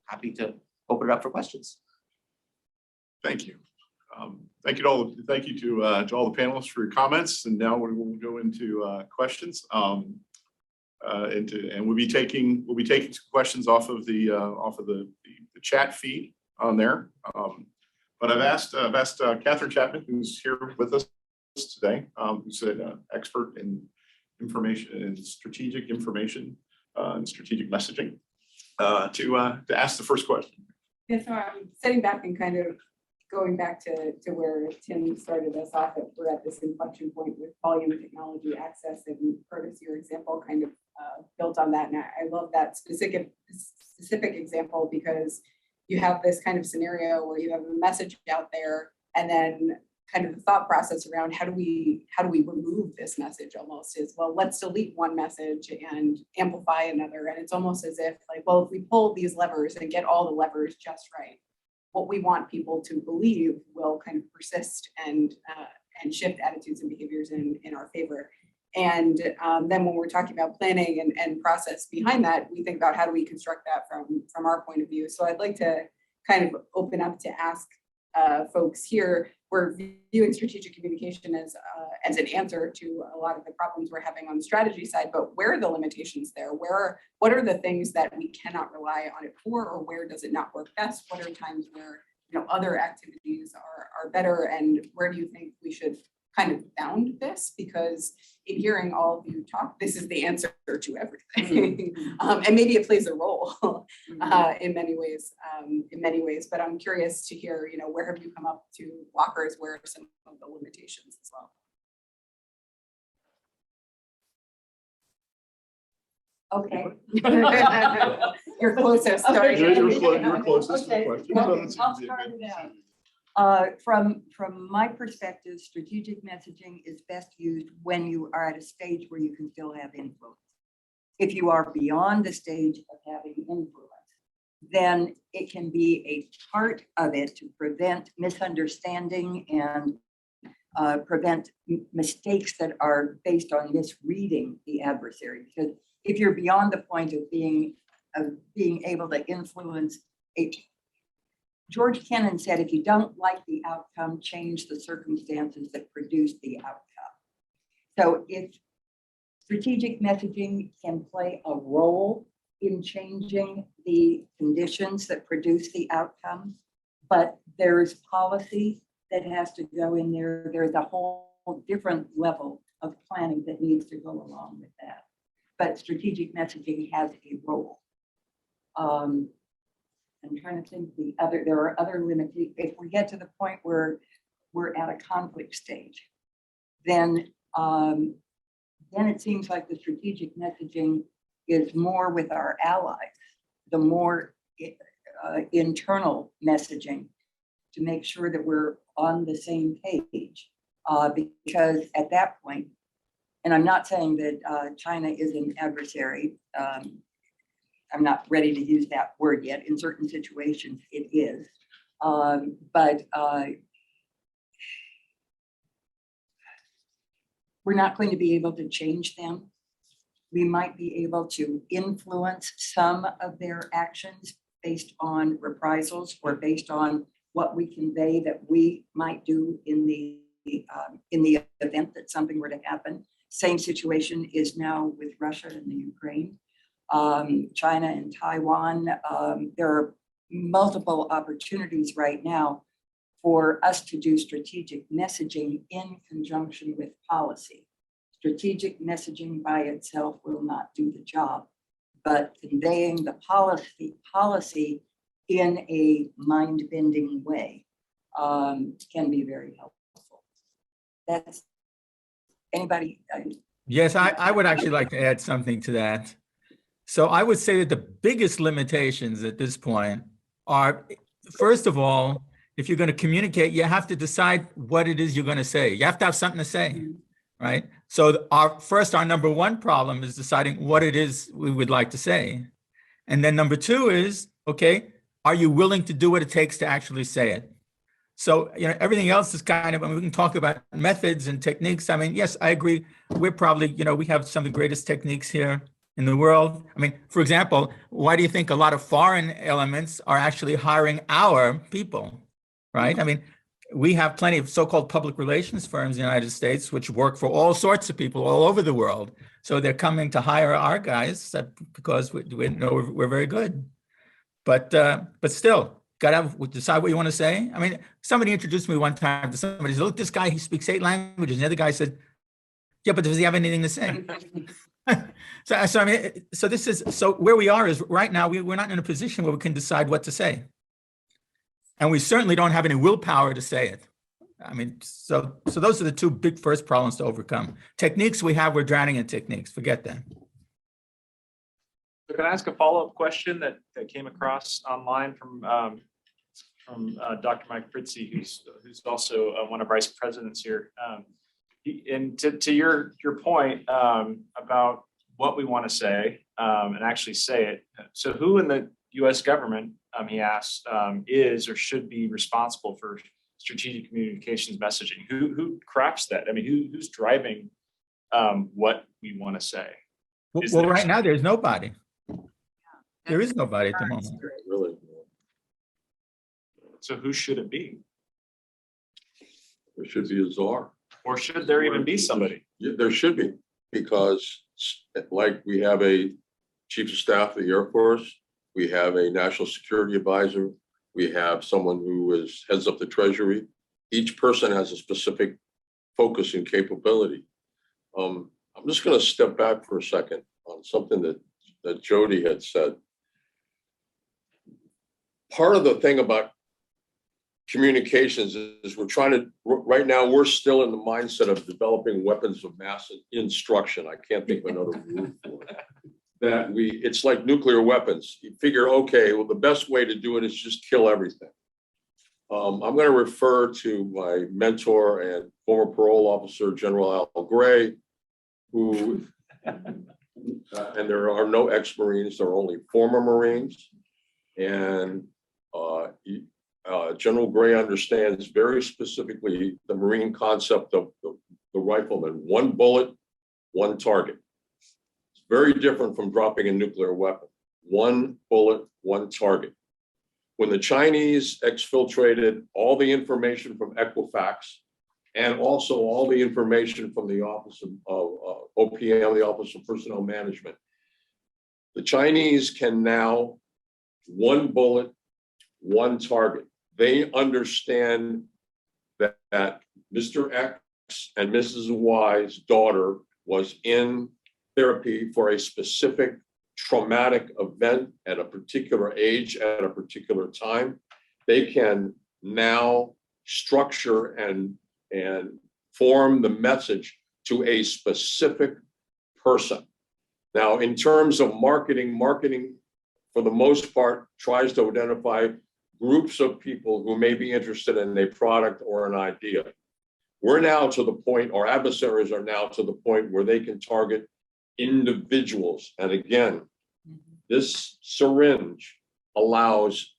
happy to open it up for questions. Thank you. Thank you to all the panelists for your comments. And now we will go into questions. And we'll be taking some questions off of the chat feed on there. But I've asked Catherine Chapman, who's here with us today, who's an expert in information and strategic information and strategic messaging, to ask the first question. Yeah, so I'm sitting back and kind of going back to where Tim started us off, that we're at this inflection point with volume technology access, and Curtis, your example kind of built on that. And I love that specific example, because you have this kind of scenario where you have a message out there, and then kind of the thought process around how do we remove this message almost is, well, let's delete one message and amplify another. And it's almost as if like, well, if we pull these levers and get all the levers just right, what we want people to believe will kind of persist and shift attitudes and behaviors in our favor. And then when we're talking about planning and process behind that, we think about how do we construct that from our point of view. So I'd like to kind of open up to ask folks here, we're viewing strategic communication as an answer to a lot of the problems we're having on the strategy side, but where are the limitations there? What are the things that we cannot rely on it for, or where does it not work best? What are times where other activities are better, and where do you think we should kind of bound this? Because in hearing all of you talk, this is the answer to everything. And maybe it plays a role in many ways, but I'm curious to hear, where have you come up to blockers, where are some of the limitations as well? Okay. You're closest. Sorry. You're closest to the Okay. question. Well, So that's I'll easy. start it out. From my perspective, strategic messaging is best used when you are at a stage where you can still have influence. If you are beyond the stage of having influence, then it can be a part of it to prevent misunderstanding and prevent mistakes that are based on misreading the adversary. Because if you're beyond the point of being able to influence George Kennan said, if you don't like the outcome, change the circumstances that produce the outcome. So if strategic messaging can play a role in changing the conditions that produce the outcome, but there's policy that has to go in there. There's a whole different level of planning that needs to go along with that. But strategic messaging has a role. I'm trying to think there are other limitations. If we get to the point where we're at a conflict stage, then it seems like the strategic messaging is more with our allies, the more internal messaging to make sure that we're on the same page. Because at that point, and I'm not saying that China is an adversary. I'm not ready to use that word yet. In certain situations, it is. But we're not going to be able to change them. We might be able to influence some of their actions based on reprisals or based on what we convey that we might do in the event that something were to happen. Same situation is now with Russia and the Ukraine, China and Taiwan. There are multiple opportunities right now for us to do strategic messaging in conjunction with policy. Strategic messaging by itself will not do the job, but conveying the policy in a mind-bending way can be very helpful. That's anybody. Yes, I would actually like to add something to that. So I would say that the biggest limitations at this point are, first of all, if you're going to communicate, you have to decide what it is you're going to say. You have to have something to say, right? So our number one problem is deciding what it is we would like to say. And then number two is, okay, are you willing to do what it takes to actually say it? So, everything else is kind of, we can talk about methods and techniques. I mean, yes, I agree. We're probably, we have some of the greatest techniques here in the world. I mean, for example, why do you think a lot of foreign elements are actually hiring our people, right? I mean, we have plenty of so-called public relations firms in the United States, which work for all sorts of people all over the world. So they're coming to hire our guys because we know we're very good. But still, gotta decide what you want to say. I mean, somebody introduced me one time to somebody. Said, look, this guy, he speaks 8 languages. And the other guy said, yeah, but does he have anything to say? So where we are is right now, we're not in a position where we can decide what to say. And we certainly don't have any willpower to say it. I mean, so those are the two big first problems to overcome. Techniques we're drowning in techniques. Forget that. So can I ask a follow-up question that came across online from Dr. Mike Fritzy, who's also one of vice presidents here. And to your point about what we want to say and actually say it. So who in the U.S. government, he asked, is or should be responsible for strategic communications messaging? Who crafts that? I mean, who's driving what we want to say? Well, right now there's nobody. There is nobody at the moment. Really. So who should it be? There should be a czar. Or should there even be somebody? Yeah, there should be, because like we have a chief of staff of the Air Force, we have a national security advisor, we have someone who heads up the Treasury. Each person has a specific focus and capability. I'm just going to step back for a second on something that Jody had said. Part of the thing about communications is right now, we're still in the mindset of developing weapons of mass instruction. I can't think of another word for it. It's like nuclear weapons. You figure, okay, well, the best way to do it is just kill everything. I'm going to refer to my mentor and former parole officer, General Al Gray, who, and there are no ex-Marines, there are only former Marines. And General Gray understands very specifically the Marine concept of the rifleman: 1 bullet, 1 target. It's very different from dropping a nuclear weapon. 1 bullet, 1 target. When the Chinese exfiltrated all the information from Equifax and also all the information from the Office of OPM, the Office of Personnel Management, the Chinese can now 1 bullet, 1 target. They understand that Mr. X and Mrs. Y's daughter was in therapy for a specific traumatic event at a particular age, at a particular time. They can now structure and form the message to a specific person. Now, in terms of marketing for the most part tries to identify groups of people who may be interested in a product or an idea. We're now to the point, our adversaries are now to the point where they can target individuals. And again, this syringe allows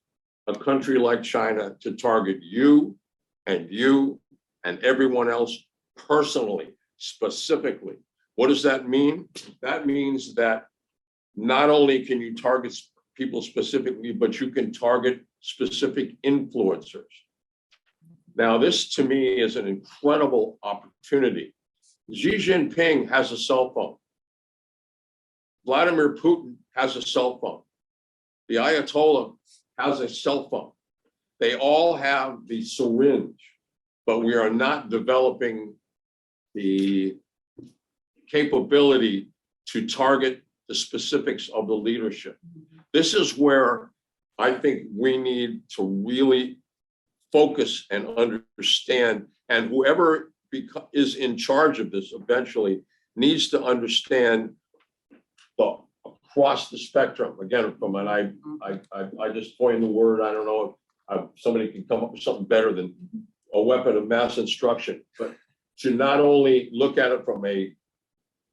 a country like China to target you and everyone else personally, specifically. What does that mean? That means that not only can you target people specifically, but you can target specific influencers. Now, this to me is an incredible opportunity. Xi Jinping has a cell phone. Vladimir Putin has a cell phone. The Ayatollah has a cell phone. They all have the syringe, but we are not developing the capability to target the specifics of the leadership. This is where I think we need to really focus and understand, and whoever is in charge of this eventually needs to understand across the spectrum. Again, from an I just coined the word, I don't know if somebody can come up with something better than a weapon of mass instruction, but to not only look at it from a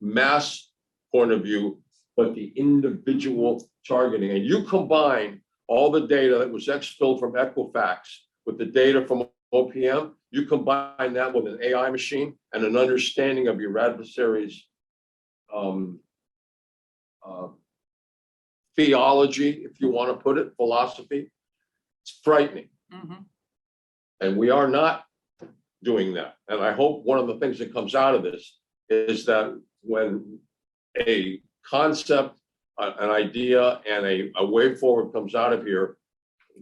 mass point of view, but the individual targeting. And you combine all the data that was exfilled from Equifax with the data from OPM, you combine that with an AI machine and an understanding of your adversary's theology, if you want to put it, philosophy, it's frightening. And we are not doing that. And I hope one of the things that comes out of this is that when a concept, an idea, and a way forward comes out of here,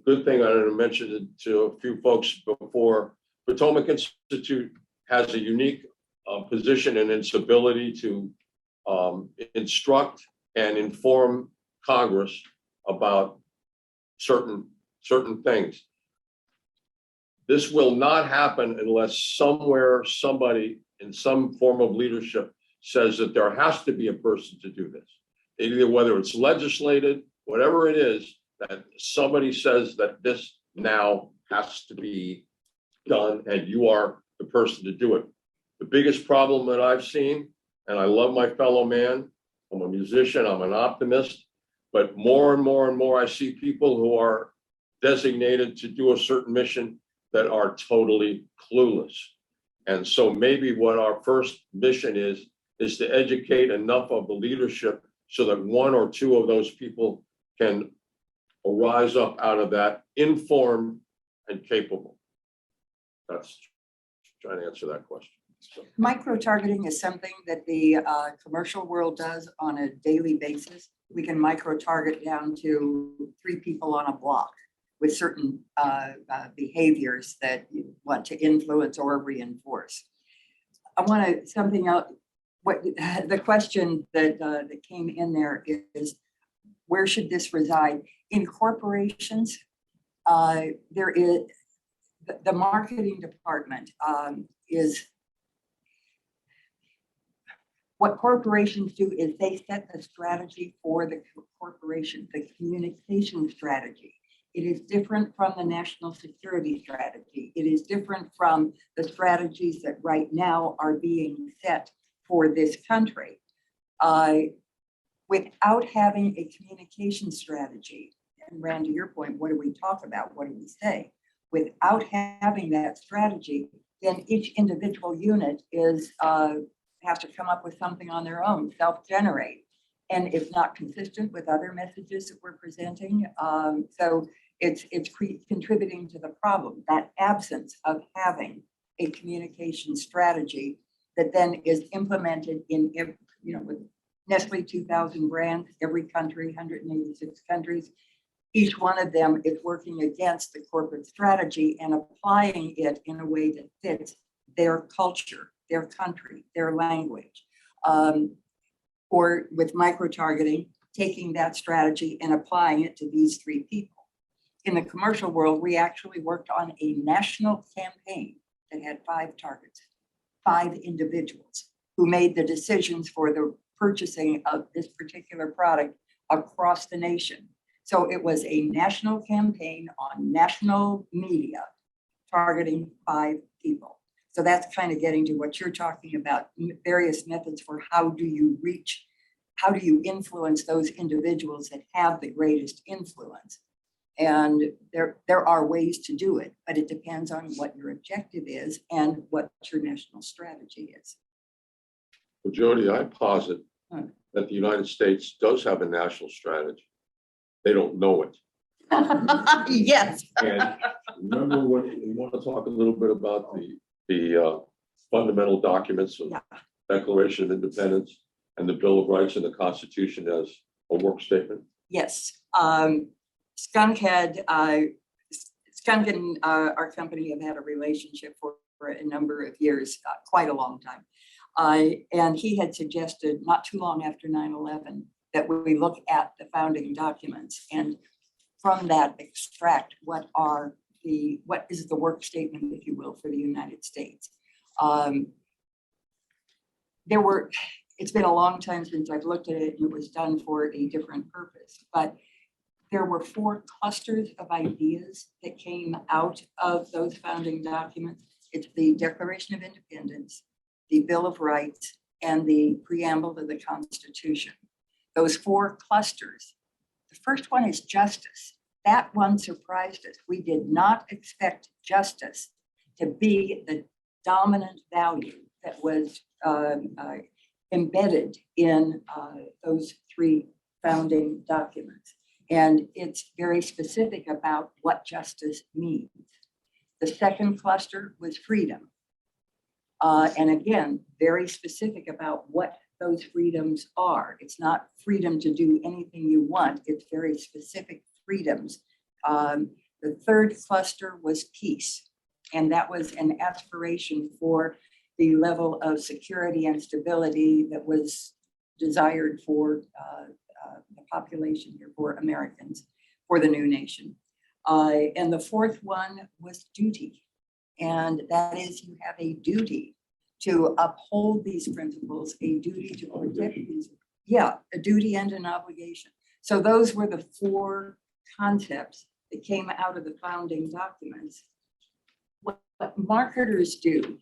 good thing I mentioned it to a few folks before, Potomac Institute has a unique position in its ability to instruct and inform Congress about certain things. This will not happen unless somewhere somebody in some form of leadership says that there has to be a person to do this. Either whether it's legislated, whatever it is, that somebody says that this now has to be done and you are the person to do it. The biggest problem that I've seen, and I love my fellow man, I'm a musician, I'm an optimist, but more and more and more I see people who are designated to do a certain mission that are totally clueless. And so maybe what our first mission is to educate enough of the leadership so that one or two of those people can rise up out of that informed and capable. That's trying to answer that question. So. Micro-targeting is something that the commercial world does on a daily basis. We can micro-target down to 3 people on a block with certain behaviors that you want to influence or reinforce. I want to something else. What the question that came in there is, where should this reside? In corporations, there is the marketing department is. What corporations do is they set the strategy for the corporation, the communication strategy. It is different from the national security strategy. It is different from the strategies that right now are being set for this country. Without having a communication strategy, and Rand, to your point, what do we talk about? What do we say? Without having that strategy, then each individual unit is have to come up with something on their own, self-generate, and it's not consistent with other messages that we're presenting. So it's contributing to the problem, that absence of having a communication strategy that then is implemented in, with Nestle 2000 brands, every country, 186 countries. Each one of them is working against the corporate strategy and applying it in a way that fits their culture, their country, their language. Or with micro-targeting, taking that strategy and applying it to these 3 people. In the commercial world, we actually worked on a national campaign that had 5 targets, 5 individuals who made the decisions for the purchasing of this particular product across the nation. So it was a national campaign on national media targeting 5 people. So that's kind of getting to what you're talking about, various methods for how do you reach, how do you influence those individuals that have the greatest influence? And there are ways to do it, but it depends on what your objective is and what your national strategy is. Well, Jody, I posit Hmm. that the United States does have a national strategy. They don't know it. Yes. And remember what, we want to talk a little bit about the fundamental documents of Yeah. Declaration of Independence and the Bill of Rights and the Constitution as a work statement. Yes. Skunk and our company have had a relationship for a number of years, quite a long time. And he had suggested not too long after 9/11 that we look at the founding documents and from that extract what is the work statement, if you will, for the United States. It's been a long time since I've looked at it, and it was done for a different purpose, but there were 4 clusters of ideas that came out of those founding documents. It's the Declaration of Independence, the Bill of Rights, and the preamble to the Constitution. Those 4 clusters. The first one is justice. That one surprised us. We did not expect justice to be the dominant value that was embedded in those 3 founding documents. And it's very specific about what justice means. The second cluster was freedom. And again, very specific about what those freedoms are. It's not freedom to do anything you want. It's very specific freedoms. The third cluster was peace. And that was an aspiration for the level of security and stability that was desired for the population here, for Americans, for the new nation. And the fourth one was duty. And that is, you have a duty to uphold these principles, a duty to protect these. Yeah, a duty and an obligation. So those were the 4 concepts that came out of the founding documents. What marketers do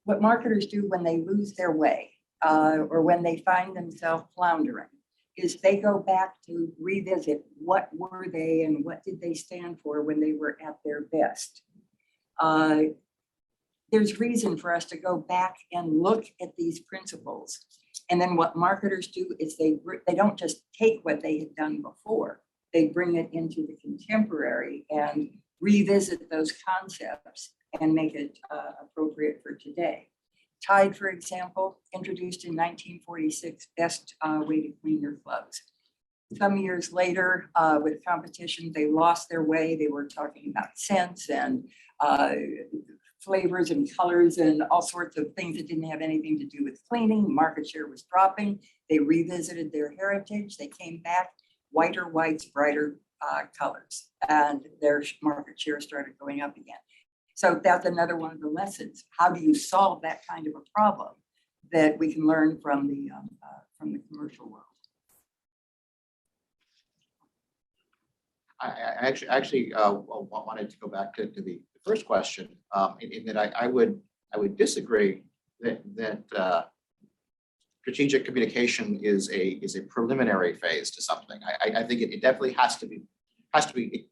when they lose their way or when they find themselves floundering is they go back to revisit what were they and what did they stand for when they were at their best. There's reason for us to go back and look at these principles. And then what marketers do is they don't just take what they had done before, they bring it into the contemporary and revisit those concepts and make it appropriate for today. Tide, for example, introduced in 1946, best way to clean your clothes. Some years later, with competition, they lost their way. They were talking about scents and flavors and colors and all sorts of things that didn't have anything to do with cleaning. Market share was dropping. They revisited their heritage. They came back, whiter whites, brighter colors, and their market share started going up again. So that's another one of the lessons. How do you solve that kind of a problem that we can learn from the commercial world? I actually wanted to go back to the first question, in that I would disagree that strategic communication is a preliminary phase to something. I think it definitely has to be.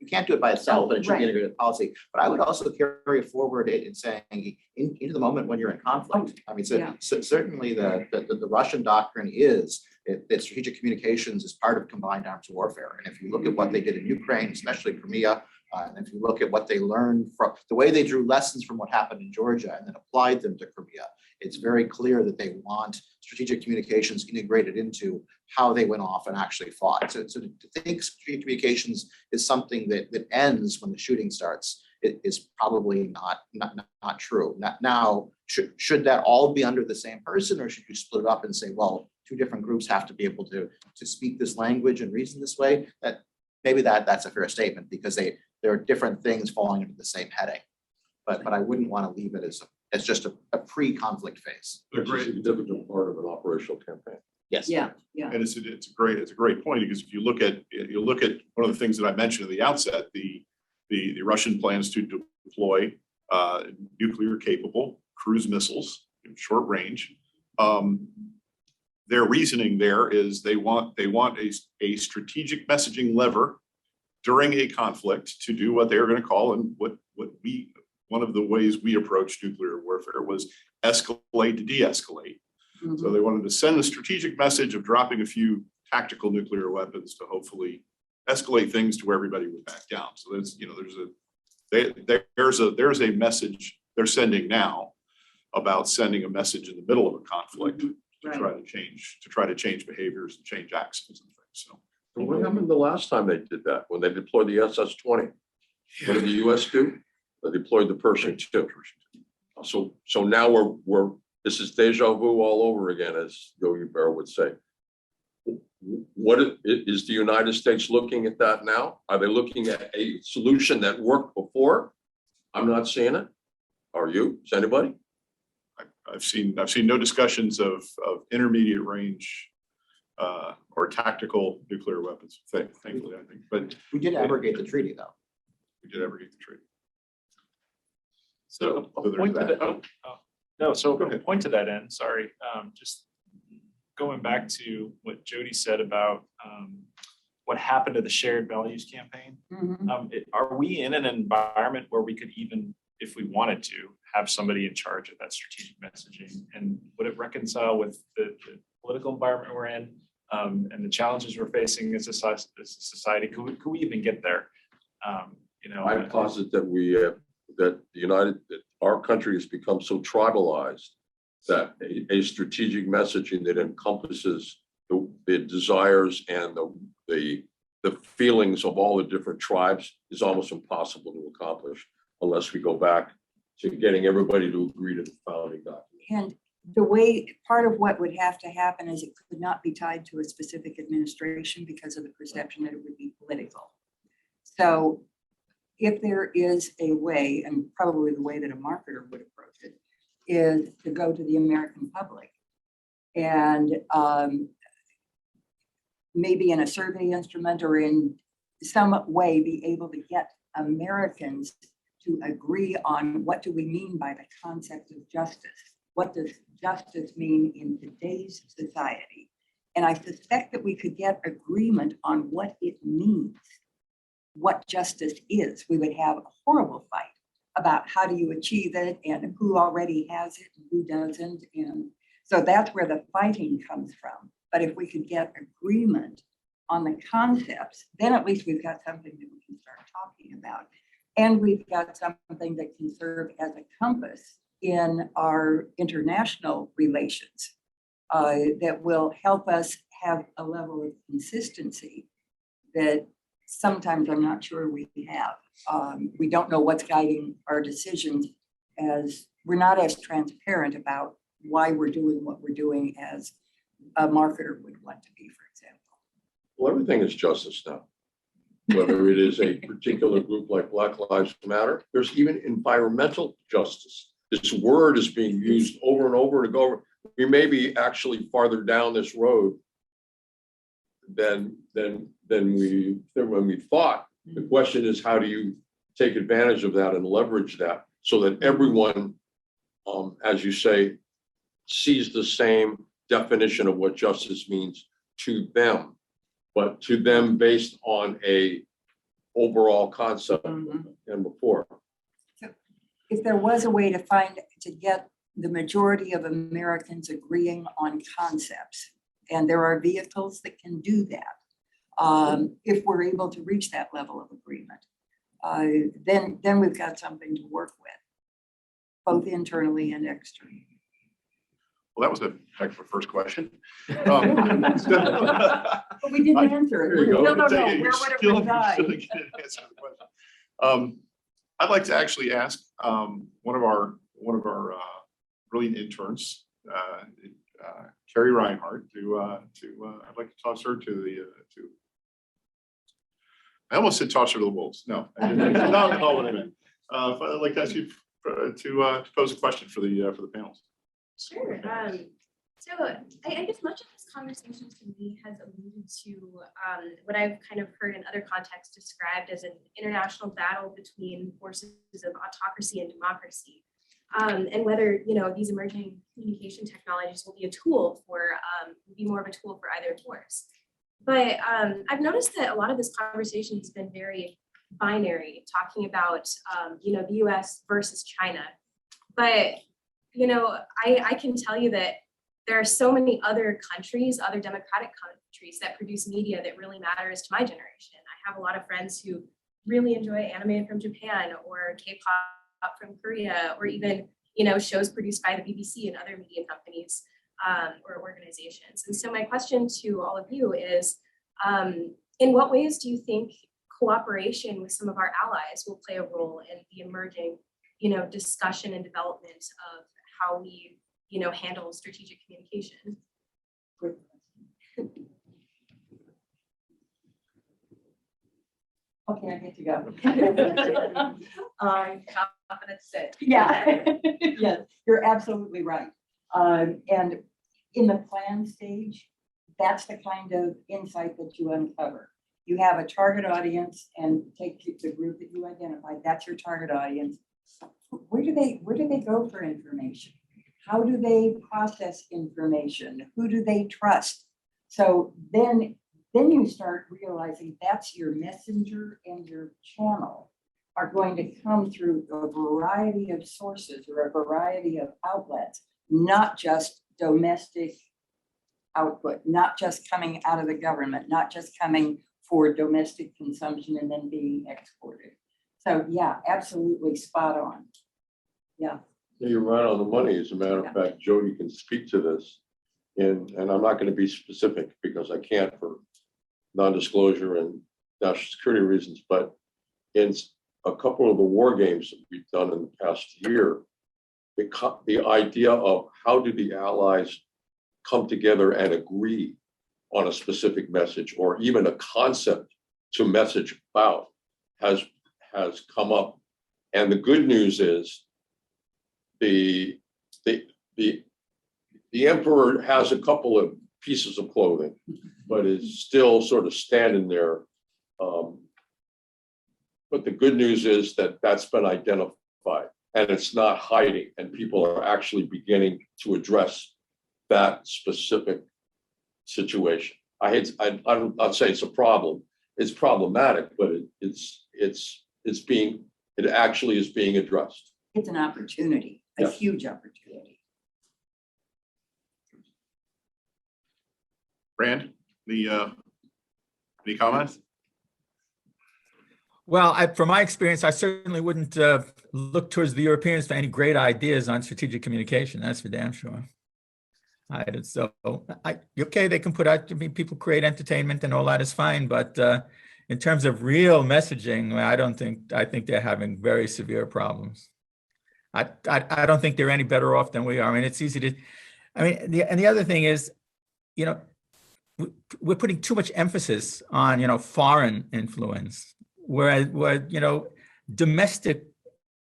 You can't do it by itself, but it should be integrated policy. But I would also carry it forward in saying into the moment when you're in conflict. I mean, certainly the Russian doctrine is that strategic communications is part of combined arms warfare. And if you look at what they did in Ukraine, especially Crimea, and if you look at what they learned from the way they drew lessons from what happened in Georgia and then applied them to Crimea, it's very clear that they want strategic communications integrated into how they went off and actually fought. So to think strategic communications is something that ends when the shooting starts, it is probably not true. Now, should that all be under the same person, or should you split it up and say, well, 2 different groups have to be able to speak this language and reason this way? maybe that's a fair statement because there are different things falling into the same heading. But I wouldn't want to leave it as just a pre-conflict phase. Which is a significant part of an operational campaign. Yes. Yeah. And it's a great point, because if you look at one of the things that I mentioned at the outset, the Russian plans to deploy nuclear capable cruise missiles in short range. Their reasoning there is they want a strategic messaging lever during a conflict to do what they're going to call, and one of the ways we approach nuclear warfare was escalate to de-escalate. So they wanted to send a strategic message of dropping a few tactical nuclear weapons to hopefully escalate things to where everybody would back down. So there's a message they're sending now about sending a message in the middle of a conflict to try to change behaviors and change actions and things. So What happened the last time they did that, when they deployed the SS-20? What did the US do? They deployed the Pershing II. So now this is deja vu all over again, as Yogi Berra would say. What is the United States looking at that now? Are they looking at a solution that worked before? I'm not seeing it. Are you? Is anybody? I've seen no discussions of intermediate range or tactical nuclear weapons, thankfully, I think. But We did abrogate the treaty, though. we did abrogate the treaty. So So there's point to that. that. No, so Go ahead. point to that end, sorry, just going back to what Jody said about what happened to the shared values campaign. Are we in an environment where we could even, if we wanted to, have somebody in charge of that strategic messaging? And would it reconcile with the political environment we're in and the challenges we're facing as a society? Could we even get there? I posit that our country has become so tribalized that a strategic messaging that encompasses the desires and the feelings of all the different tribes is almost impossible to accomplish unless we go back to getting everybody to agree to the founding document. And the way, part of what would have to happen is it could not be tied to a specific administration because of the perception that it would be political. So if there is a way, and probably the way that a marketer would approach it, is to go to the American public and maybe in a survey instrument or in some way be able to get Americans to agree on what do we mean by the concept of justice? What does justice mean in today's society? And I suspect that we could get agreement on what it means, what justice is. We would have a horrible fight about how do you achieve it and who already has it and who doesn't. And so that's where the fighting comes from. But if we could get agreement on the concepts, then at least we've got something that we can start talking about. And we've got something that can serve as a compass in our international relations that will help us have a level of consistency that sometimes I'm not sure we have. We don't know what's guiding our decisions, as we're not as transparent about why we're doing what we're doing as a marketer would want to be, for example. Well, everything is justice now. Whether it is a particular group like Black Lives Matter, there's even environmental justice. This word is being used over and over to go over. We may be actually farther down this road than when we thought. The question is, how do you take advantage of that and leverage that so that everyone, as you say, sees the same definition of what justice means to them, but to them based on a overall concept and before. So if there was a way to get the majority of Americans agreeing on concepts, and there are vehicles that can do that, if we're able to reach that level of agreement, then we've got something to work with, both internally and externally. Well, that was a heck of a first question. But we didn't answer it. There you go. No, Where would it reside? I'd like to actually ask one of our brilliant interns, Carrie Reinhardt, I'd like to toss her to I almost said toss her to the wolves. No, I didn't. Not at all what I meant. I'd like to ask you to pose a question for the panels. Sure. So I guess much of this conversation to me has alluded to what I've kind of heard in other contexts described as an international battle between forces of autocracy and democracy. And whether, these emerging communication technologies will be a tool for, be more of a tool for either force. But I've noticed that a lot of this conversation has been very binary, talking about, the US versus China. But, I can tell you that there are so many other countries, other democratic countries that produce media that really matters to my generation. I have a lot of friends who really enjoy anime from Japan or K-pop from Korea, or even, shows produced by the BBC and other media companies or organizations. And so my question to all of you is, in what ways do you think cooperation with some of our allies will play a role in the emerging, discussion and development of how we, handle strategic communication? Okay, I get to go. Confident to say. Yeah, yes, you're absolutely right. And in the plan stage, that's the kind of insight that you uncover. You have a target audience and take the group that you identified, that's your target audience. Where do they go for information? How do they process information? Who do they trust? So then you start realizing that's your messenger and your channel are going to come through a variety of sources or a variety of outlets, not just domestic output, not just coming out of the government, not just coming for domestic consumption and then being exported. So yeah, absolutely spot on. Yeah. You're right on the money. As a matter of fact, Jody can speak to this. And I'm not going to be specific because I can't for non-disclosure and national security reasons, but in a couple of the war games that we've done in the past year, the idea of how do the allies come together and agree on a specific message or even a concept to message about has come up. And the good news is the emperor has a couple of pieces of clothing, but is still sort of standing there. But the good news is that that's been identified and it's not hiding, and people are actually beginning to address that specific situation. I'm not saying it's a problem. It's problematic, but it actually is being addressed. It's an opportunity, a Yes. huge opportunity. Rand, any comments? Well, from my experience, I certainly wouldn't look towards the Europeans for any great ideas on strategic communication. That's for damn sure. Okay, they can put out, people create entertainment and all that is fine, but in terms of real messaging, I think they're having very severe problems. I don't think they're any better off than we are. I mean, it's easy to, the other thing is, we're putting too much emphasis on, foreign influence, where domestic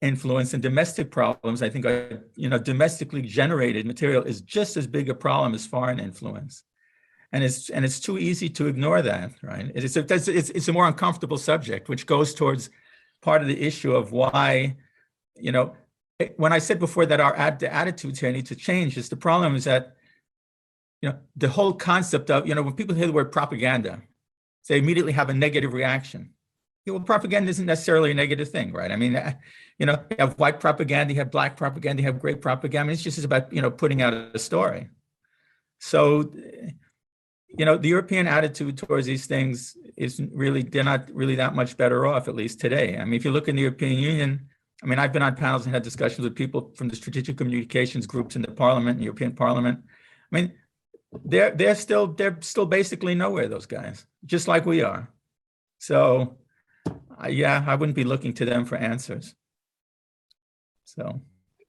influence and domestic problems, I think, are, domestically generated material is just as big a problem as foreign influence. And it's too easy to ignore that, right? It's a more uncomfortable subject, which goes towards part of the issue of why, when I said before that the attitudes here need to change, is the problem is that, the whole concept of, when people hear the word propaganda, they immediately have a negative reaction. Well, propaganda isn't necessarily a negative thing, right? I mean, you have white propaganda, you have black propaganda, you have gray propaganda. It's just about, putting out a story. So, the European attitude towards these things they're not really that much better off, at least today. I mean, if you look in the European Union, I've been on panels and had discussions with people from the strategic communications groups in the Parliament, the European Parliament. They're still basically nowhere, those guys, just like we are. So, I wouldn't be looking to them for answers. So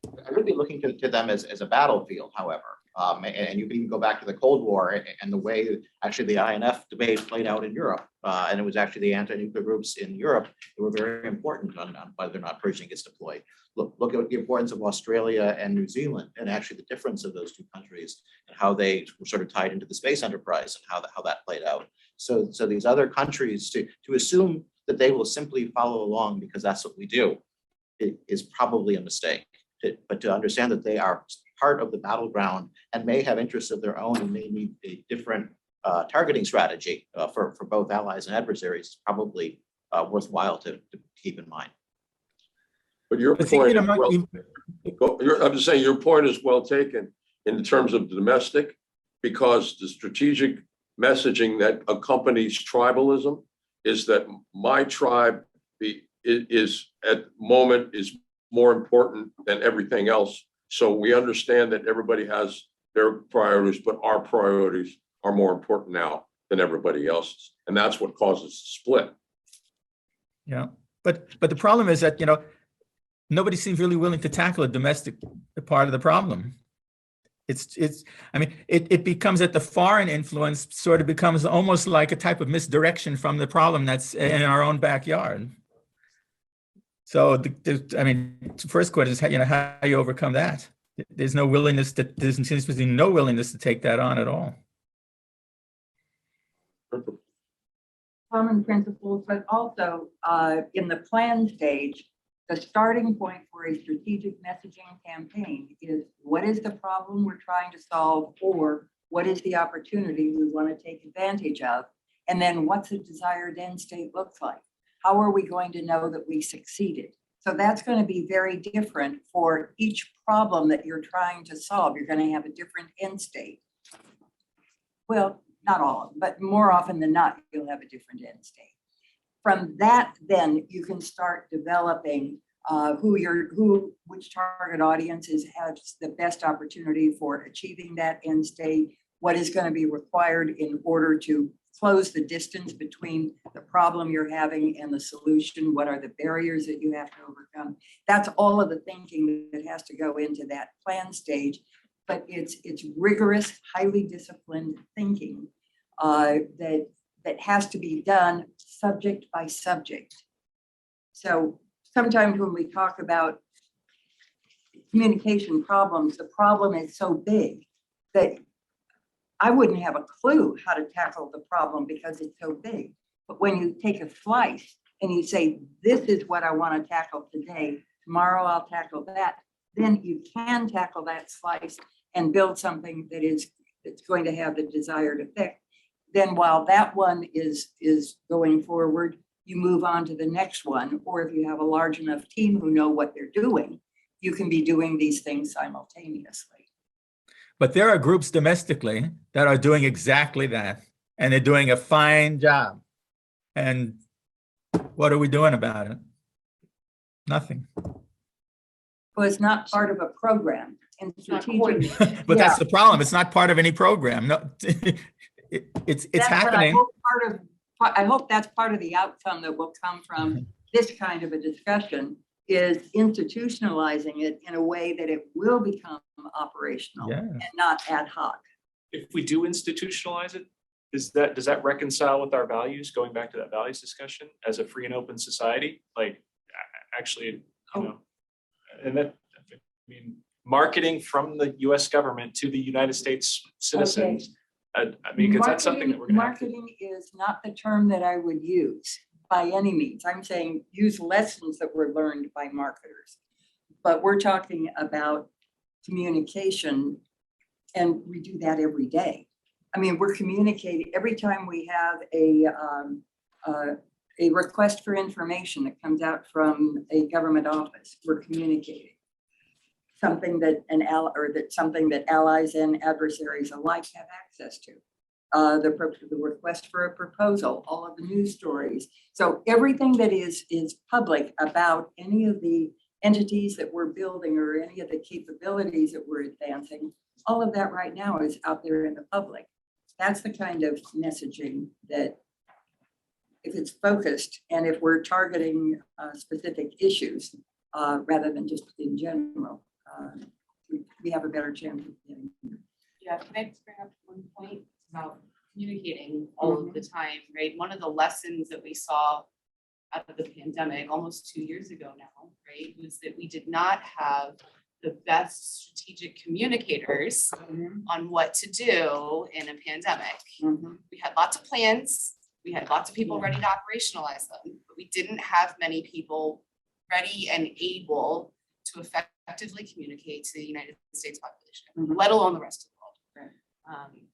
I would be looking to them as a battlefield, however. And you can even go back to the Cold War and the way actually the INF debate played out in Europe. And it was actually the anti-nuclear groups in Europe that were very important on whether or not Pershing gets deployed. Look at the importance of Australia and New Zealand, and actually the difference of those two countries and how they were sort of tied into the space enterprise and how that played out. So these other countries to assume that they will simply follow along because that's what we do, it is probably a mistake. But to understand that they are part of the battleground and may have interests of their own and may need a different targeting strategy for both allies and adversaries is probably worthwhile to keep in mind. But your But see, point, you know, I'm just saying your point is well taken in terms of domestic, because the strategic messaging that accompanies tribalism is that my tribe is at the moment is more important than everything else. So we understand that everybody has their priorities, but our priorities are more important now than everybody else's. And that's what causes the split. Yeah, but the problem is that, you know, nobody seems really willing to tackle a domestic part of the problem. I mean, it becomes that the foreign influence sort of becomes almost like a type of misdirection from the problem that's in our own backyard. So, I mean, the first question is, you know, how you overcome that. There's no willingness there seems to be no willingness to take that on at all. Common principles, but also in the plan stage, the starting point for a strategic messaging campaign is what is the problem we're trying to solve, or what is the opportunity we want to take advantage of? And then what's the desired end state looks like? How are we going to know that we succeeded? So that's going to be very different for each problem that you're trying to solve. You're going to have a different end state. Well, not all of them, but more often than not, you'll have a different end state. From that, then you can start developing which target audiences has the best opportunity for achieving that end state, what is going to be required in order to close the distance between the problem you're having and the solution, what are the barriers that you have to overcome. That's all of the thinking that has to go into that plan stage, but it's rigorous, highly disciplined thinking that has to be done subject by subject. So sometimes when we talk about communication problems, the problem is so big that I wouldn't have a clue how to tackle the problem because it's so big. But when you take a slice and you say, this is what I want to tackle today, tomorrow I'll tackle that, then you can tackle that slice and build something that's going to have the desired effect. Then while that one is going forward, you move on to the next one. Or if you have a large enough team who know what they're doing, you can be doing these things simultaneously. But there are groups domestically that are doing exactly that, and they're doing a fine job. And what are we doing about it? Nothing. Well, it's not part of a program. And strategic. But that's the problem. It's not part of any program. No, it's happening. I hope that's part of the outcome that will come from this kind of a discussion, is institutionalizing it in a way that it will become operational and not ad hoc. If we do institutionalize it, does that reconcile with our values, going back to that values discussion as a free and open society? Like, actually, you know, and that, I mean, marketing from the US government to the United States citizens. I mean, because that's something that we're going to have to. Marketing is not the term that I would use by any means. I'm saying use lessons that were learned by marketers. But we're talking about communication, and we do that every day. I mean, we're communicating every time we have a request for information that comes out from a government office. We're communicating something that something that allies and adversaries alike have access to. The request for a proposal, all of the news stories. So everything that is public about any of the entities that we're building or any of the capabilities that we're advancing, all of that right now is out there in the public. That's the kind of messaging that, if it's focused and if we're targeting specific issues rather than just in general, we have a better chance of getting there. Yeah, can I just bring up one point about communicating all of the time, right? One of the lessons that we saw out of the pandemic almost 2 years ago now, right, was that we did not have the best strategic communicators on what to do in a pandemic. We had lots of plans, we had lots of people ready to operationalize them, but we didn't have many people ready and able to effectively communicate to the United States population, let alone the rest of the world.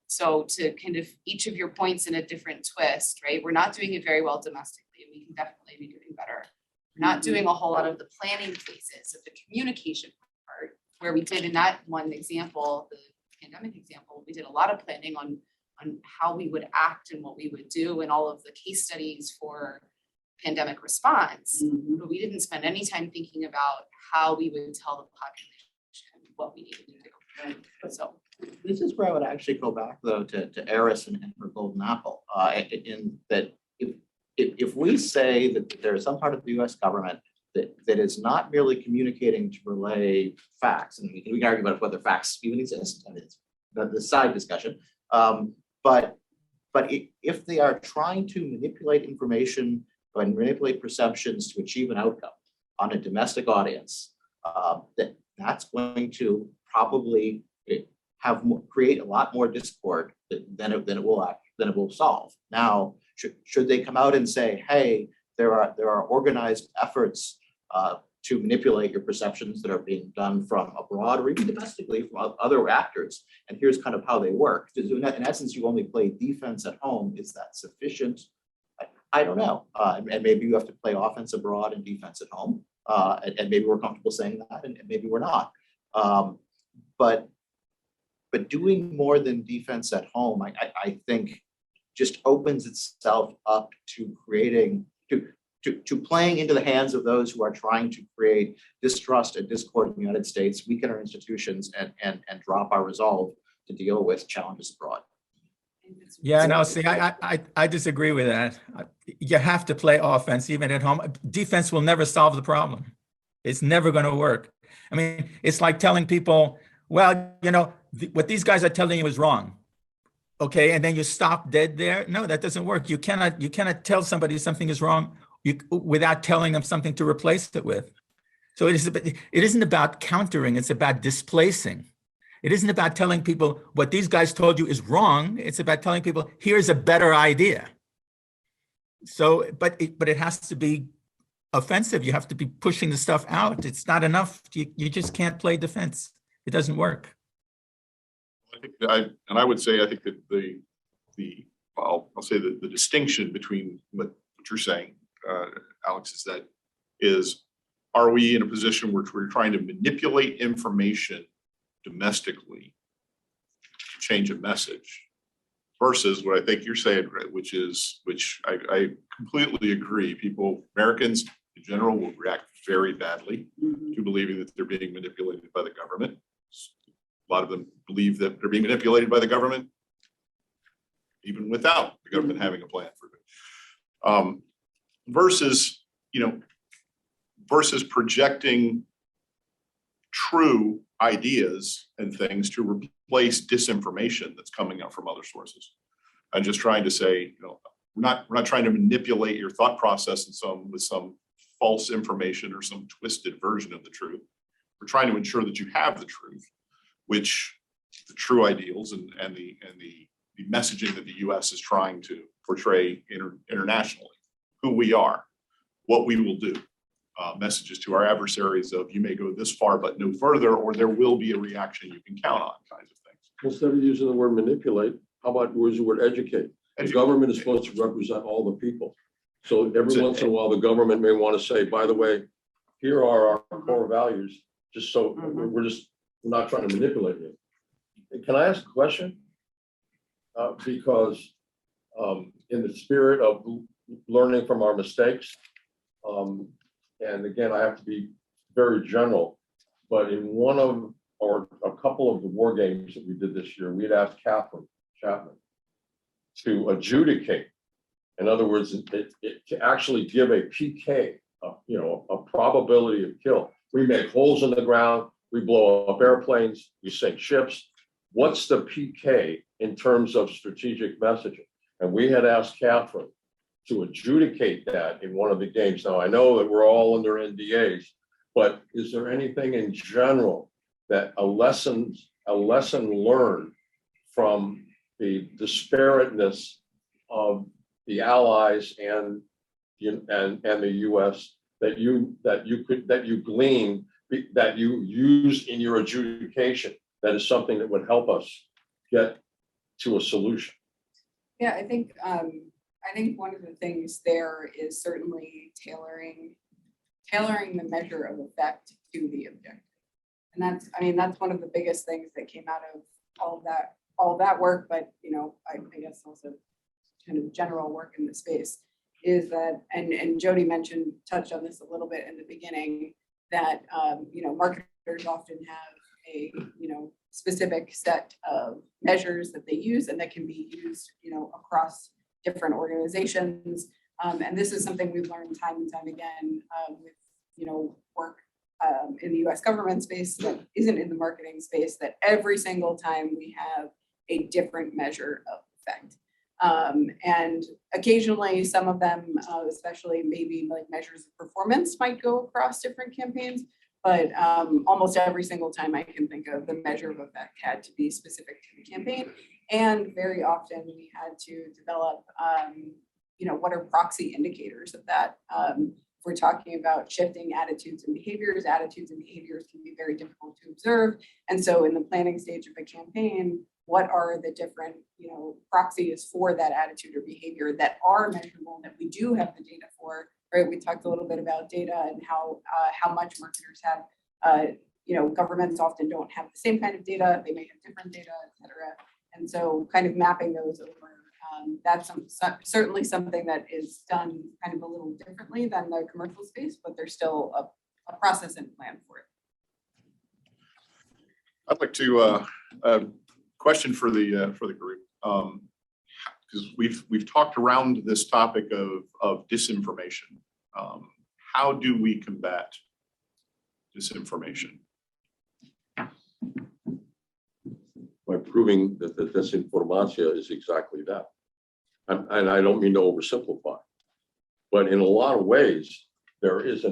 So to kind of each of your points in a different twist, right? We're not doing it very well domestically, and we can definitely be doing better. We're not doing a whole lot of the planning phases of the communication part, where we did in that one example, the pandemic example, we did a lot of planning on how we would act and what we would do and all of the case studies for pandemic response. But we didn't spend any time thinking about how we would tell the population what we needed to do. So This is where I would actually go back though to Eris and her golden apple, in that if we say that there is some part of the US government that is not merely communicating to relay facts, and we can argue about whether facts even exist, and it's the side discussion. But if they are trying to manipulate information and manipulate perceptions to achieve an outcome on a domestic audience, that's going to probably create a lot more discord than it will solve. Now, should they come out and say, hey, there are organized efforts to manipulate your perceptions that are being done from abroad or even domestically from other actors, and here's kind of how they work. In essence, you only play defense at home. Is that sufficient? I don't know. And maybe you have to play offense abroad and defense at home. And maybe we're comfortable saying that, and maybe we're not. But doing more than defense at home, I think just opens itself up to creating, to playing into the hands of those who are trying to create distrust and discord in the United States, weaken our institutions, and drop our resolve to deal with challenges abroad. Yeah, no, see, I disagree with that. You have to play offense even at home. Defense will never solve the problem. It's never going to work. I mean, it's like telling people, well, you know, what these guys are telling you is wrong. Okay, and then you stop dead there. No, that doesn't work. You cannot tell somebody something is wrong without telling them something to replace it with. So it isn't about countering, it's about displacing. It isn't about telling people what these guys told you is wrong. It's about telling people, here's a better idea. So, but it has to be offensive. You have to be pushing the stuff out. It's not enough. You just can't play defense. It doesn't work. I would say, I think that I'll say the distinction between what you're saying, Alex, is are we in a position where we're trying to manipulate information domestically to change a message, versus what I think you're saying, which I completely agree. Americans in general will react very badly to believing that they're being manipulated by the government. A lot of them believe that they're being manipulated by the government, even without the government having a plan for it. Versus projecting true ideas and things to replace disinformation that's coming out from other sources. And just trying to say, we're not trying to manipulate your thought process with some false information or some twisted version of the truth. We're trying to ensure that you have the truth, which the true ideals and the messaging that the U.S. is trying to portray internationally, who we are, what we will do, messages to our adversaries of you may go this far but no further, or there will be a reaction you can count on, kinds of things. Instead of using the word manipulate, how about use the word educate? The government is supposed to represent all the people. So every once in a while, the government may want to say, by the way, here are our core values, just so we're not trying to manipulate you. Can I ask a question? Because in the spirit of learning from our mistakes, and again, I have to be very general, but in one of or a couple of the war games that we did this year, we had asked Catherine Chapman to adjudicate. In other words, to actually give a PK, a probability of kill. We make holes in the ground, we blow up airplanes, we sink ships. what's the PK in terms of strategic messaging? And we had asked Catherine to adjudicate that in one of the games. Now, I know that we're all under NDAs, but is there anything in general that a lesson learned from the disparateness of the allies and the US that you glean, that you use in your adjudication, that is something that would help us get to a solution? Yeah, I think one of the things there is certainly tailoring the measure of effect to the objective. And that's one of the biggest things that came out of all of that work, but I guess also kind of general work in the space is that, and Jody touched on this a little bit in the beginning, that marketers often have a specific set of measures that they use and that can be used across different organizations. And this is something we've learned time and time again with work in the US government space that isn't in the marketing space, that every single time we have a different measure of effect. And occasionally some of them, especially maybe like measures of performance, might go across different campaigns, but almost every single time I can think of, the measure of effect had to be specific to the campaign. And very often we had to develop, what are proxy indicators of that? If we're talking about shifting attitudes and behaviors can be very difficult to observe. And so in the planning stage of a campaign, what are the different proxies for that attitude or behavior that are measurable, that we do have the data for, right? We talked a little bit about data and how much marketers have, governments often don't have the same kind of data, they may have different data, et cetera. And so kind of mapping those over, that's certainly something that is done kind of a little differently than the commercial space, but there's still a process and plan for it. I'd like to question for the group, because we've talked around this topic of disinformation. How do we combat disinformation? By proving that the disinformation is exactly that. And I don't mean to oversimplify, but in a lot of ways, there is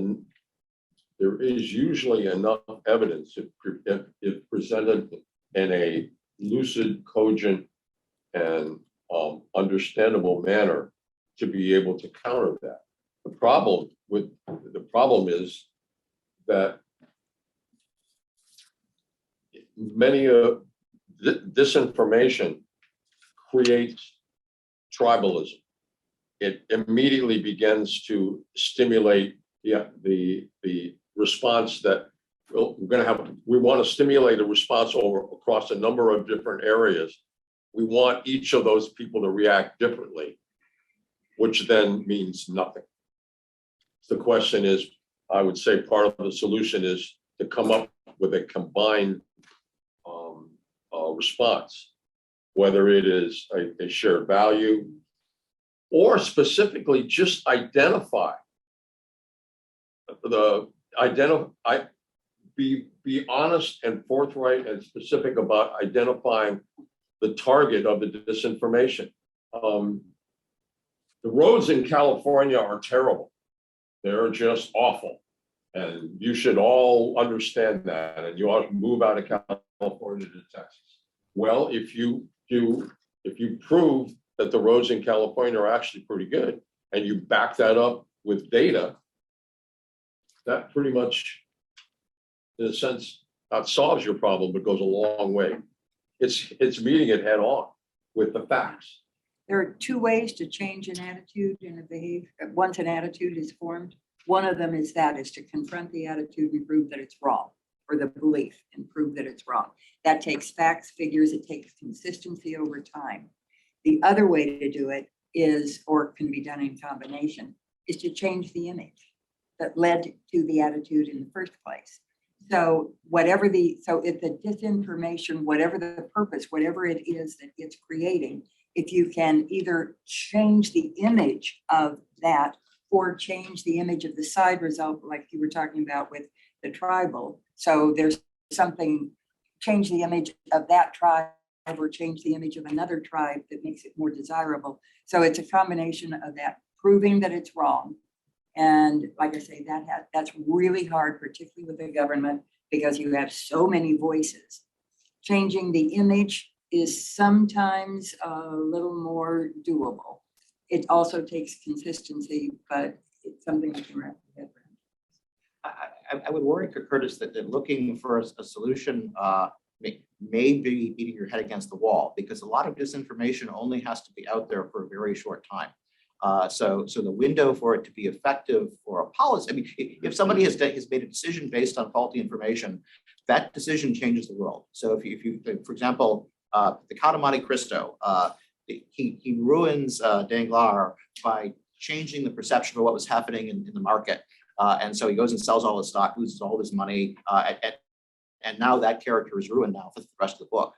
usually enough evidence if presented in a lucid, cogent, and understandable manner to be able to counter that. The problem is that many of disinformation creates tribalism. It immediately begins to stimulate the response that we want to stimulate a response across a number of different areas. We want each of those people to react differently, which then means nothing. The question is, I would say part of the solution is to come up with a combined response, whether it is a shared value or specifically just be honest and forthright and specific about identifying the target of the disinformation. The roads in California are terrible. They're just awful. And you should all understand that. And you ought to move out of California to Texas. Well, if you prove that the roads in California are actually pretty good, and you back that up with data, that pretty much, in a sense, not solves your problem, but goes a long way. It's meeting it head on with the facts. There are two ways to change an attitude and a behavior. Once an attitude is formed, one of them is to confront the attitude and prove that it's wrong, or the belief and prove that it's wrong. That takes facts, figures, it takes consistency over time. The other way to do it is, or can be done in combination, is to change the image that led to the attitude in the first place. So if the disinformation, whatever the purpose, whatever it is that it's creating, if you can either change the image of that or change the image of the side result, like you were talking about with the tribal. So there's something change the image of that tribe or change the image of another tribe that makes it more desirable. So it's a combination of that, proving that it's wrong. And like I say, that's really hard, particularly with the government, because you have so many voices. Changing the image is sometimes a little more doable. It also takes consistency, but it's something we can wrap our head around. I would worry, Curtis, that looking for a solution may be beating your head against the wall, because a lot of disinformation only has to be out there for a very short time. So the window for it to be effective for a policy, I mean, if somebody has made a decision based on faulty information, that decision changes the world. So if you for example, the Count of Monte Cristo, he ruins Danglars by changing the perception of what was happening in the market. And so he goes and sells all his stock, loses all his money, and now that character is ruined now for the rest of the book.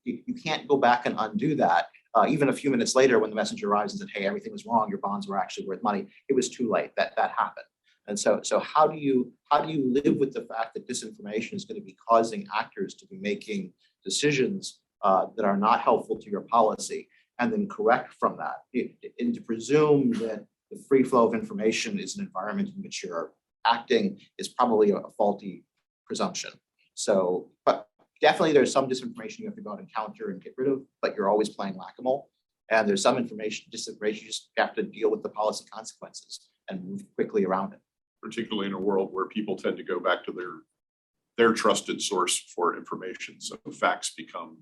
You can't go back and undo that. Even a few minutes later, when the messenger arrives and said, "Hey, everything was wrong. Your bonds were actually worth money," it was too late. That happened. And so how do you live with the fact that disinformation is going to be causing actors to be making decisions that are not helpful to your policy, and then correct from that? And to presume that the free flow of information is an environment in which you're acting is probably a faulty presumption. So, but definitely there's some disinformation you have to go out and counter and get rid of, but you're always playing whack-a-mole. And there's some disinformation, you just have to deal with the policy consequences and move quickly around it. Particularly in a world where people tend to go back to their trusted source for information. So facts become.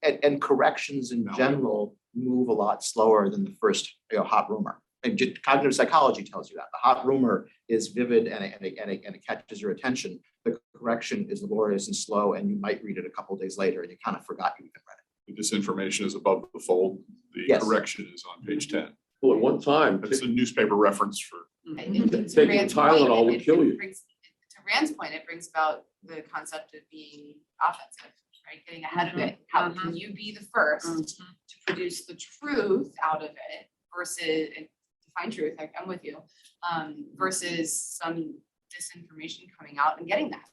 And corrections in general move a lot slower than the first hot rumor. And just cognitive psychology tells you that. The hot rumor is vivid and it catches your attention. The correction is laborious and slow, and you might read it a couple of days later and you kind of forgot you even read it. The disinformation is above the fold. The correction is on page 10. Well, at one time, That's a newspaper reference for. taking Tylenol will kill you. To Rand's point, it brings about the concept of being offensive, right? Getting ahead of it. How can you be the first to produce the truth out of it versus, and define truth, I'm with you, versus some disinformation coming out and getting that.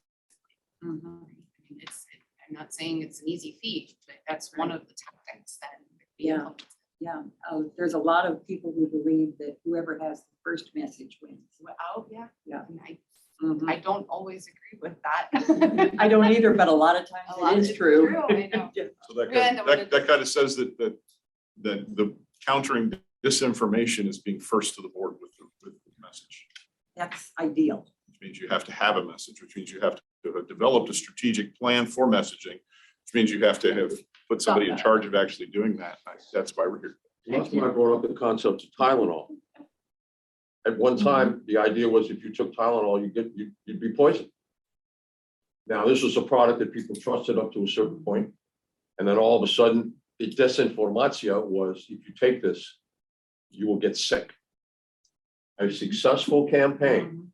I mean, I'm not saying it's an easy feat, but that's one of the tactics that we implement. Yeah, there's a lot of people who believe that whoever has the first message wins. Oh, yeah. Yeah. And I don't always agree with that. I don't either, but a lot of times it is true. I know. So that kind of says that the countering disinformation is being first to the board with the message. That's ideal. Which means you have to have a message, which means you have to have developed a strategic plan for messaging, which means you have to have put somebody in charge of actually doing that. That's why we're here. That's why I brought up the concept of Tylenol. At one time, the idea was if you took Tylenol, you'd be poisoned. Now, this was a product that people trusted up to a certain point, and then all of a sudden, the disinformatia was if you take this, you will get sick. A successful campaign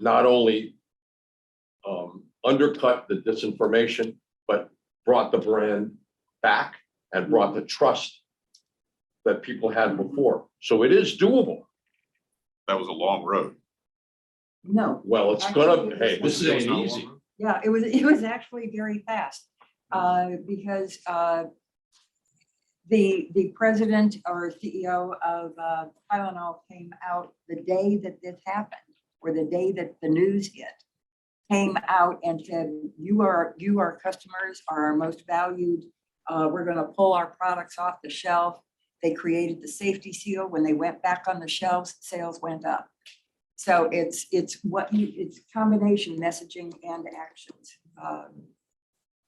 not only undercut the disinformation, but brought the brand back and brought the trust that people had before. So it is doable. That was a long road. No. Well, it's gonna, hey, this ain't easy. Yeah, it was actually very fast because the president or CEO of Tylenol came out the day that this happened, or the day that the news hit, came out and said, you our customers are our most valued. We're going to pull our products off the shelf. They created the safety seal. When they went back on the shelves, sales went up. So it's combination messaging and actions.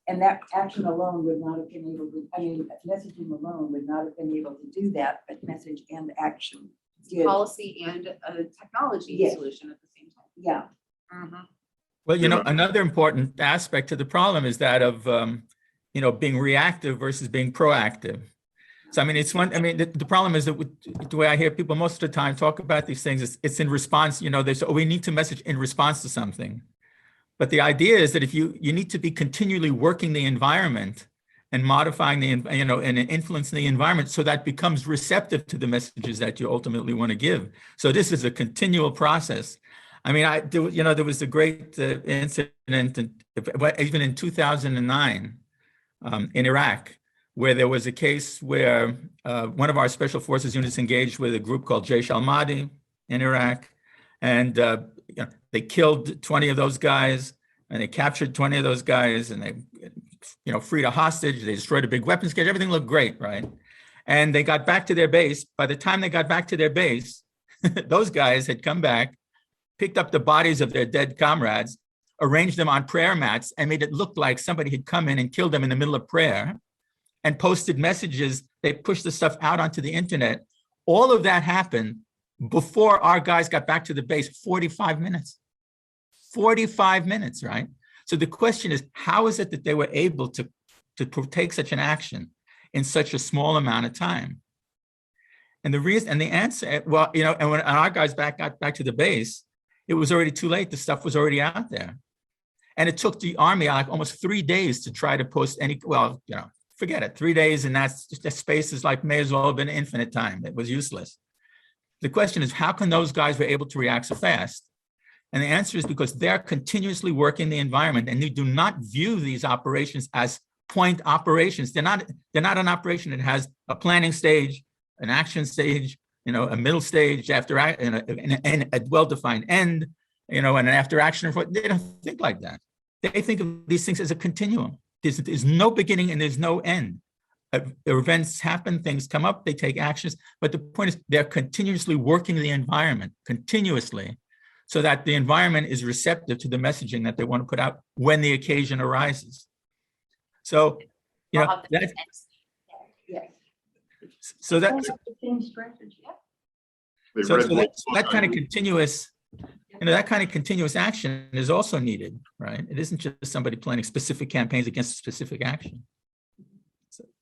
And that action alone would not have been able to, messaging alone would not have been able to do that, but message and action did. Policy and a technology solution at the same time. Yeah. Well, another important aspect to the problem is that of, being reactive versus being proactive. So, the problem is that the way I hear people most of the time talk about these things is it's in response, they say, we need to message in response to something. But the idea is that if you need to be continually working the environment and modifying and influencing the environment so that becomes receptive to the messages that you ultimately want to give. So this is a continual process. I mean, there was a great incident, even in 2009 in Iraq, where there was a case where one of our special forces units engaged with a group called Jaish al-Mahdi in Iraq, and they killed 20 of those guys, and they captured 20 of those guys, and they freed a hostage. They destroyed a big weapons cache. Everything looked great, right? And they got back to their base. By the time they got back to their base, those guys had come back, picked up the bodies of their dead comrades, arranged them on prayer mats, and made it look like somebody had come in and killed them in the middle of prayer, and posted messages. They pushed the stuff out onto the internet. All of that happened before our guys got back to the base. 45 minutes. 45 minutes, right? So the question is, how is it that they were able to take such an action in such a small amount of time? And the reason, and the answer, well, and when our guys got back to the base, it was already too late. The stuff was already out there. And it took the Army like almost 3 days to try to post forget it, 3 days, and that's just, the space is like, may as well have been infinite time. It was useless. The question is, how can those guys be able to react so fast? And the answer is because they're continuously working the environment, and they do not view these operations as point operations. They're not an operation that has a planning stage, an action stage, a middle stage, and a well-defined end, and an after action. They don't think like that. They think of these things as a continuum. There's no beginning and there's no end. Events happen, things come up, they take actions. But the point is, they're continuously working the environment, continuously, so that the environment is receptive to the messaging that they want to put out when the occasion arises. So, that's so that's that kind of continuous, that kind of continuous action is also needed, right? It isn't just somebody planning specific campaigns against a specific action.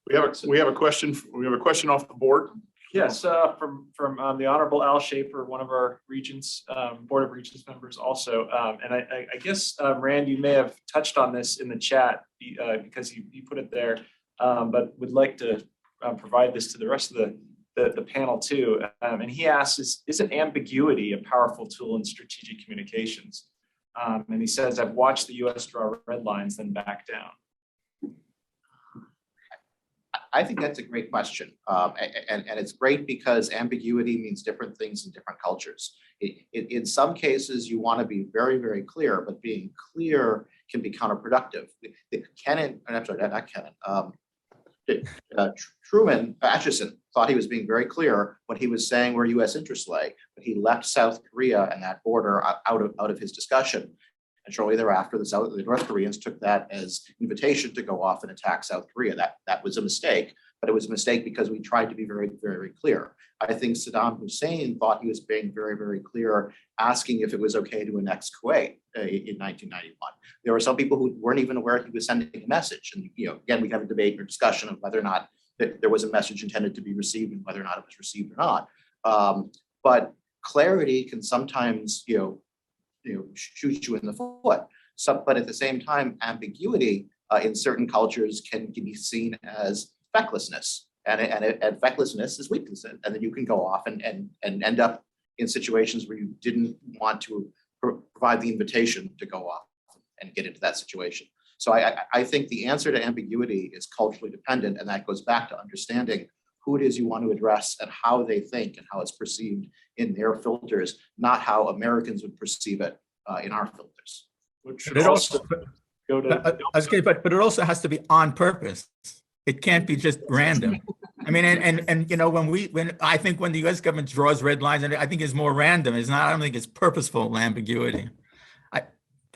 We have a question. We have a question off the board. Yes, from the Honorable Al Schaefer, one of our Regents, Board of Regents members also. And I guess, Rand, you may have touched on this in the chat because you put it there, but would like to provide this to the rest of the panel too. And he asks, isn't ambiguity a powerful tool in strategic communications? And he says, I've watched the US draw red lines, then back down. I think that's a great question. And it's great because ambiguity means different things in different cultures. In some cases, you want to be very, very clear, but being clear can be counterproductive. Truman Atchison thought he was being very clear when he was saying where US interests lay, but he left South Korea and that border out of his discussion. And shortly thereafter, the North Koreans took that as invitation to go off and attack South Korea. That was a mistake, but it was a mistake because we tried to be very, very clear. I think Saddam Hussein thought he was being very, very clear, asking if it was okay to annex Kuwait in 1991. There were some people who weren't even aware he was sending a message. And again, we have a debate or discussion of whether or not there was a message intended to be received and whether or not it was received or not. But clarity can sometimes, shoot you in the foot. But at the same time, ambiguity in certain cultures can be seen as fecklessness, and fecklessness is weakness, and then you can go off and end up in situations where you didn't want to provide the invitation to go off and get into that situation. So I think the answer to ambiguity is culturally dependent, and that goes back to understanding who it is you want to address and how they think and how it's perceived in their filters, not how Americans would perceive it in our filters. But it also but it also has to be on purpose. It can't be just random. I mean, when I think when the U.S. government draws red lines, and I think it's more random. It's not. I don't think it's purposeful ambiguity.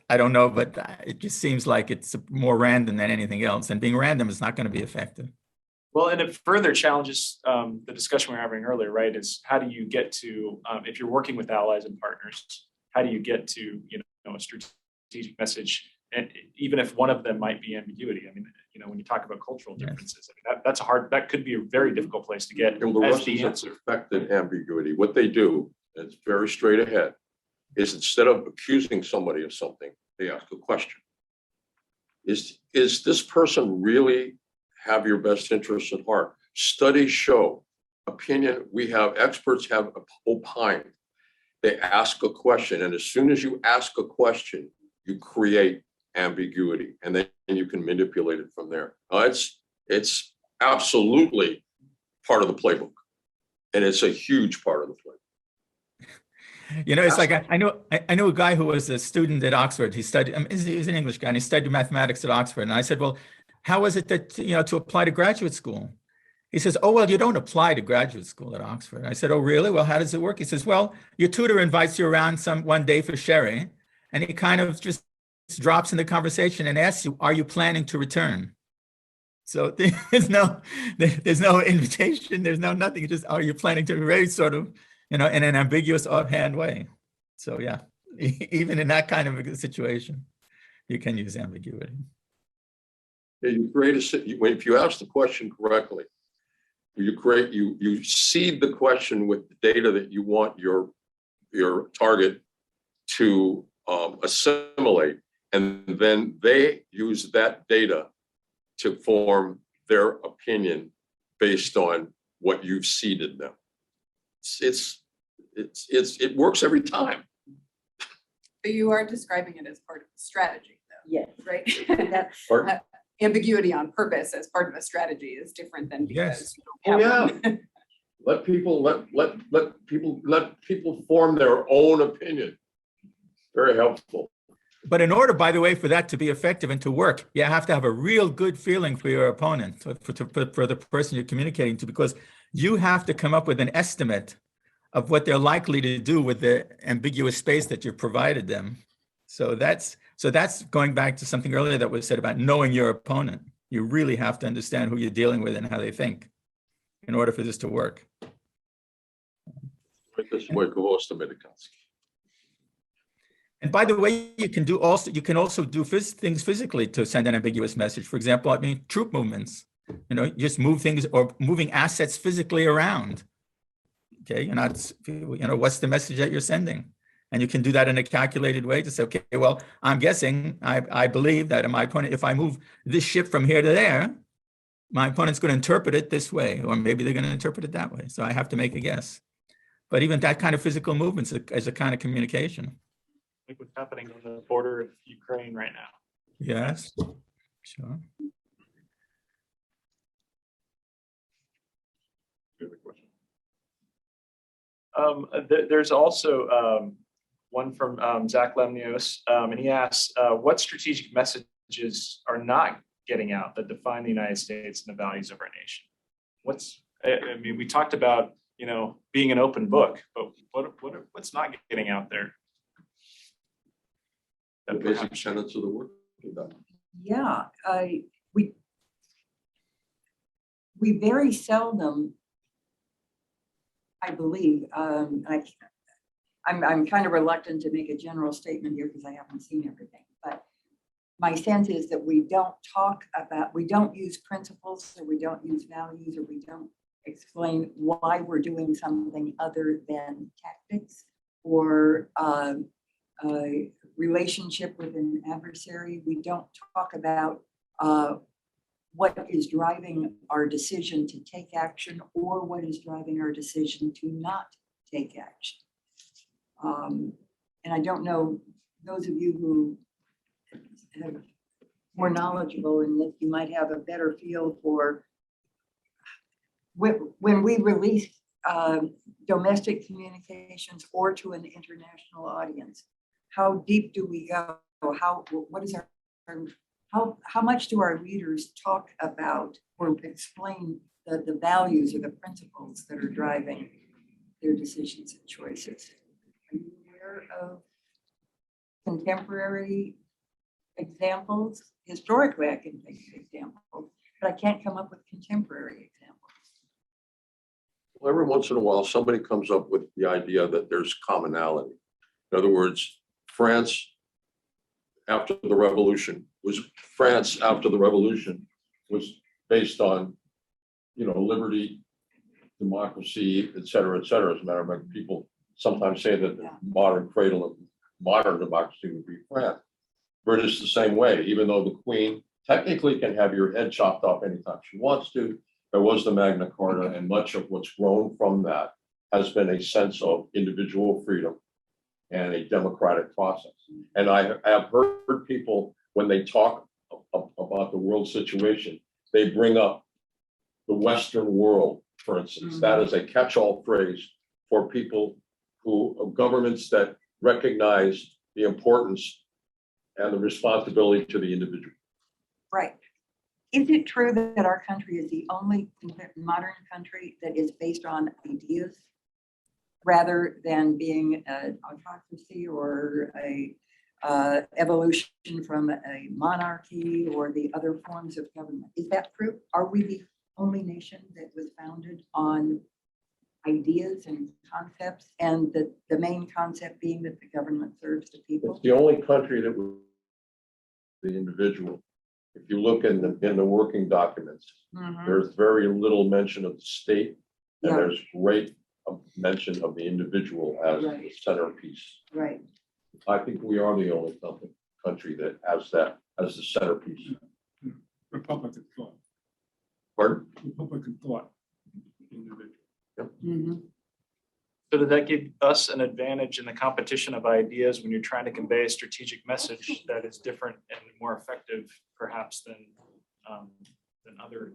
I don't know, but it just seems like it's more random than anything else. And being random is not going to be effective. Well, and it further challenges the discussion we were having earlier, right? Is how do you get to, if you're working with allies and partners, how do you get to, a strategic message, and even if one of them might be ambiguity? I mean, when you talk about cultural differences, I mean, that could be a very difficult place to get. And the Russians have perfected ambiguity. What they do, and it's very straight ahead, is instead of accusing somebody of something, they ask a question. Is this person really have your best interests at heart? Studies show, we have experts have opined they ask a question, and as soon as you ask a question, you create ambiguity, and then you can manipulate it from there. It's absolutely part of the playbook, and it's a huge part of the playbook. You know, it's like I know a guy who was a student at Oxford. He studied. He's an English guy, and he studied mathematics at Oxford. And I said, "Well, how was it that to apply to graduate school?" He says, "Oh, well, you don't apply to graduate school at Oxford." I said, "Oh, really? Well, how does it work?" He says, "Well, your tutor invites you around one day for sherry, and he kind of just drops in the conversation and asks you, 'Are you planning to return?'" So there's no invitation. There's no nothing. It's just, "Are you planning to?" Very sort of, in an ambiguous, offhand way. So yeah, even in that kind of a situation, you can use ambiguity. You create if you ask the question correctly, you seed the question with the data that you want your target to assimilate, and then they use that data to form their opinion based on what you've seeded them. It works every time. But you are describing it as part of the strategy, though. Yes. Right? Pardon? Ambiguity on purpose as part of a strategy is different than because Yes. you don't have one. Let people form their own opinion. Very helpful. But in order, by the way, for that to be effective and to work, you have to have a real good feeling for your opponent, for the person you're communicating to, because you have to come up with an estimate of what they're likely to do with the ambiguous space that you've provided them. So that's going back to something earlier that was said about knowing your opponent. You really have to understand who you're dealing with and how they think in order for this to work. And by the way, you can also do things physically to send an ambiguous message. For example, I mean, troop movements. Just move things or moving assets physically around. Okay, you're not. What's the message that you're sending? And you can do that in a calculated way to say, okay, well, I'm guessing, I believe that my opponent, if I move this ship from here to there, my opponent's going to interpret it this way, or maybe they're going to interpret it that way. So I have to make a guess. But even that kind of physical movement is a kind of communication. Like what's happening on the border of Ukraine right now. Yes, sure. There's also one from Zach Lemnios, and he asks, what strategic messages are not getting out that define the United States and the values of our nation? We talked about, being an open book, but what's not getting out there? The basic tenets of the work. Yeah, we very seldom, I believe, I'm kind of reluctant to make a general statement here because I haven't seen everything, but my sense is that we don't use principles, or we don't use values, or we don't explain why we're doing something other than tactics or a relationship with an adversary. We don't talk about what is driving our decision to take action or what is driving our decision to not take action. And I don't know, those of you who are more knowledgeable in that, you might have a better feel for when we release domestic communications or to an international audience, how deep do we go? How much do our leaders talk about or explain the values or the principles that are driving their decisions and choices? Are you aware of contemporary examples? Historically, I can think of examples, but I can't come up with contemporary examples. Well, every once in a while, somebody comes up with the idea that there's commonality. In other words, France after the revolution was based on, liberty, democracy, et cetera, et cetera. As a matter of fact, people sometimes say that the modern cradle of modern democracy would be France. British the same way, even though the Queen technically can have your head chopped off anytime she wants to. There was the Magna Carta, and much of what's grown from that has been a sense of individual freedom and a democratic process. And I have heard people, when they talk about the world situation, they bring up the Western world, for instance. That is a catch-all phrase for people governments that recognize the importance and the responsibility to the individual. Right. Is it true that our country is the only modern country that is based on ideas rather than being an autocracy or a evolution from a monarchy or the other forms of government? Is that true? Are we the only nation that was founded on ideas and concepts, and the main concept being that the government serves the people? It's the only country that was the individual. If you look in the working documents, there's very little mention of the state, and Yeah. there's great mention of the individual as the Right. centerpiece. Right. I think we are the only country that has that as the centerpiece. Republican thought, Pardon? Republican thought. Individual. Mhm. So did that give us an advantage in the competition of ideas when you're trying to convey a strategic message that is different and more effective perhaps than other?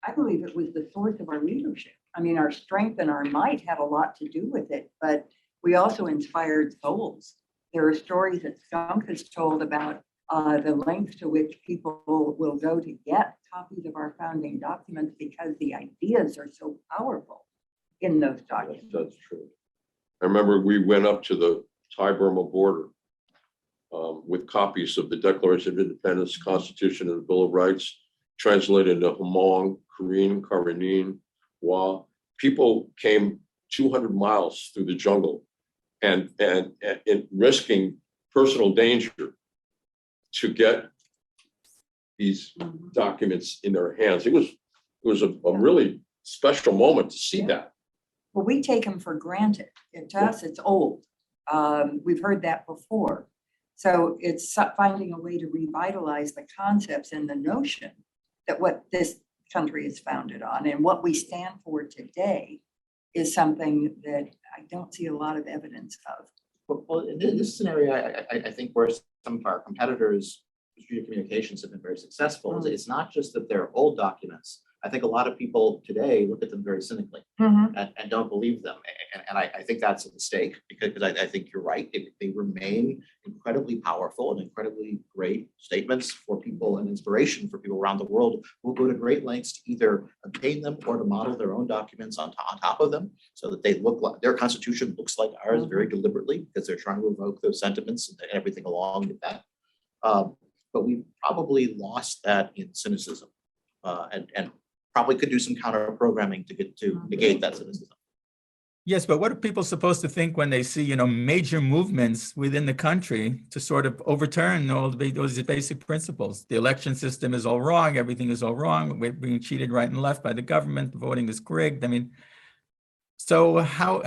I believe it was the source of our leadership. I mean, our strength and our might had a lot to do with it, but we also inspired souls. There are stories that Skunk has told about the lengths to which people will go to get copies of our founding documents because the ideas are so powerful in those documents. That's true. I remember we went up to the Thai-Burma border with copies of the Declaration of Independence, Constitution, and the Bill of Rights, translated into Hmong, Korean, Karennin, Wa. People came 200 miles through the jungle and risking personal danger to get these documents in their hands. It was a really special moment to see that. Well, we take them for granted. To us, it's old. We've heard that before. So it's finding a way to revitalize the concepts and the notion that what this country is founded on and what we stand for today is something that I don't see a lot of evidence of. Well, in this scenario, I think where some of our competitors, strategic communications, have been very successful, it's not just that they're old documents. I think a lot of people today look at them very cynically and don't believe them. And I think that's a mistake because I think you're right. They remain incredibly powerful and incredibly great statements for people and inspiration for people around the world who will go to great lengths to either obtain them or to model their own documents on top of them so that they look like their constitution looks like ours very deliberately because they're trying to evoke those sentiments and everything along with that. But we probably lost that in cynicism and probably could do some counter programming to get to negate that cynicism. Yes, but what are people supposed to think when they see, major movements within the country to sort of overturn all those basic principles? The election system is all wrong. Everything is all wrong. We're being cheated right and left by the government. Voting is rigged. I mean, so how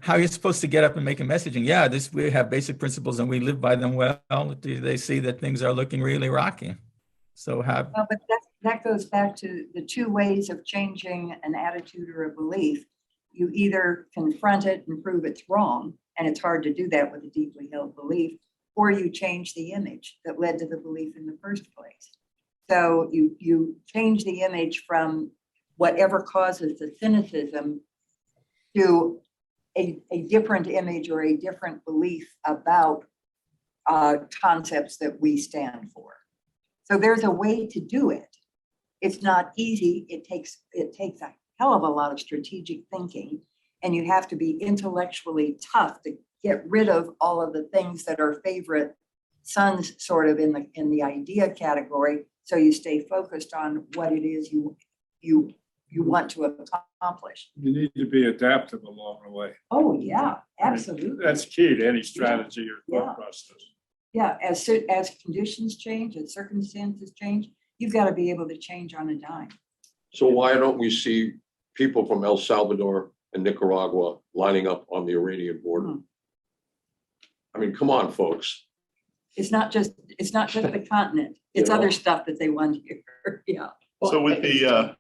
are you supposed to get up and make a messaging? Yeah, we have basic principles and we live by them well. Do they see that things are looking really rocky? So Well, but that goes back to the two ways of changing an attitude or a belief. You either confront it and prove it's wrong, and it's hard to do that with a deeply held belief, or you change the image that led to the belief in the first place. So you change the image from whatever causes the cynicism to a different image or a different belief about concepts that we stand for. So there's a way to do it. It's not easy. It takes a hell of a lot of strategic thinking, and you have to be intellectually tough to get rid of all of the things that are favorite sons sort of in the idea category. So you stay focused on what it is you want to accomplish. You need to be adaptive along the way. Oh, yeah, absolutely. That's key to any strategy or thought process. Yeah, as conditions change, as circumstances change, you've got to be able to change on a dime. So why don't we see people from El Salvador and Nicaragua lining up on the Iranian border? I mean, come on, folks. It's not just the continent. It's other stuff that they want here. Yeah. So with the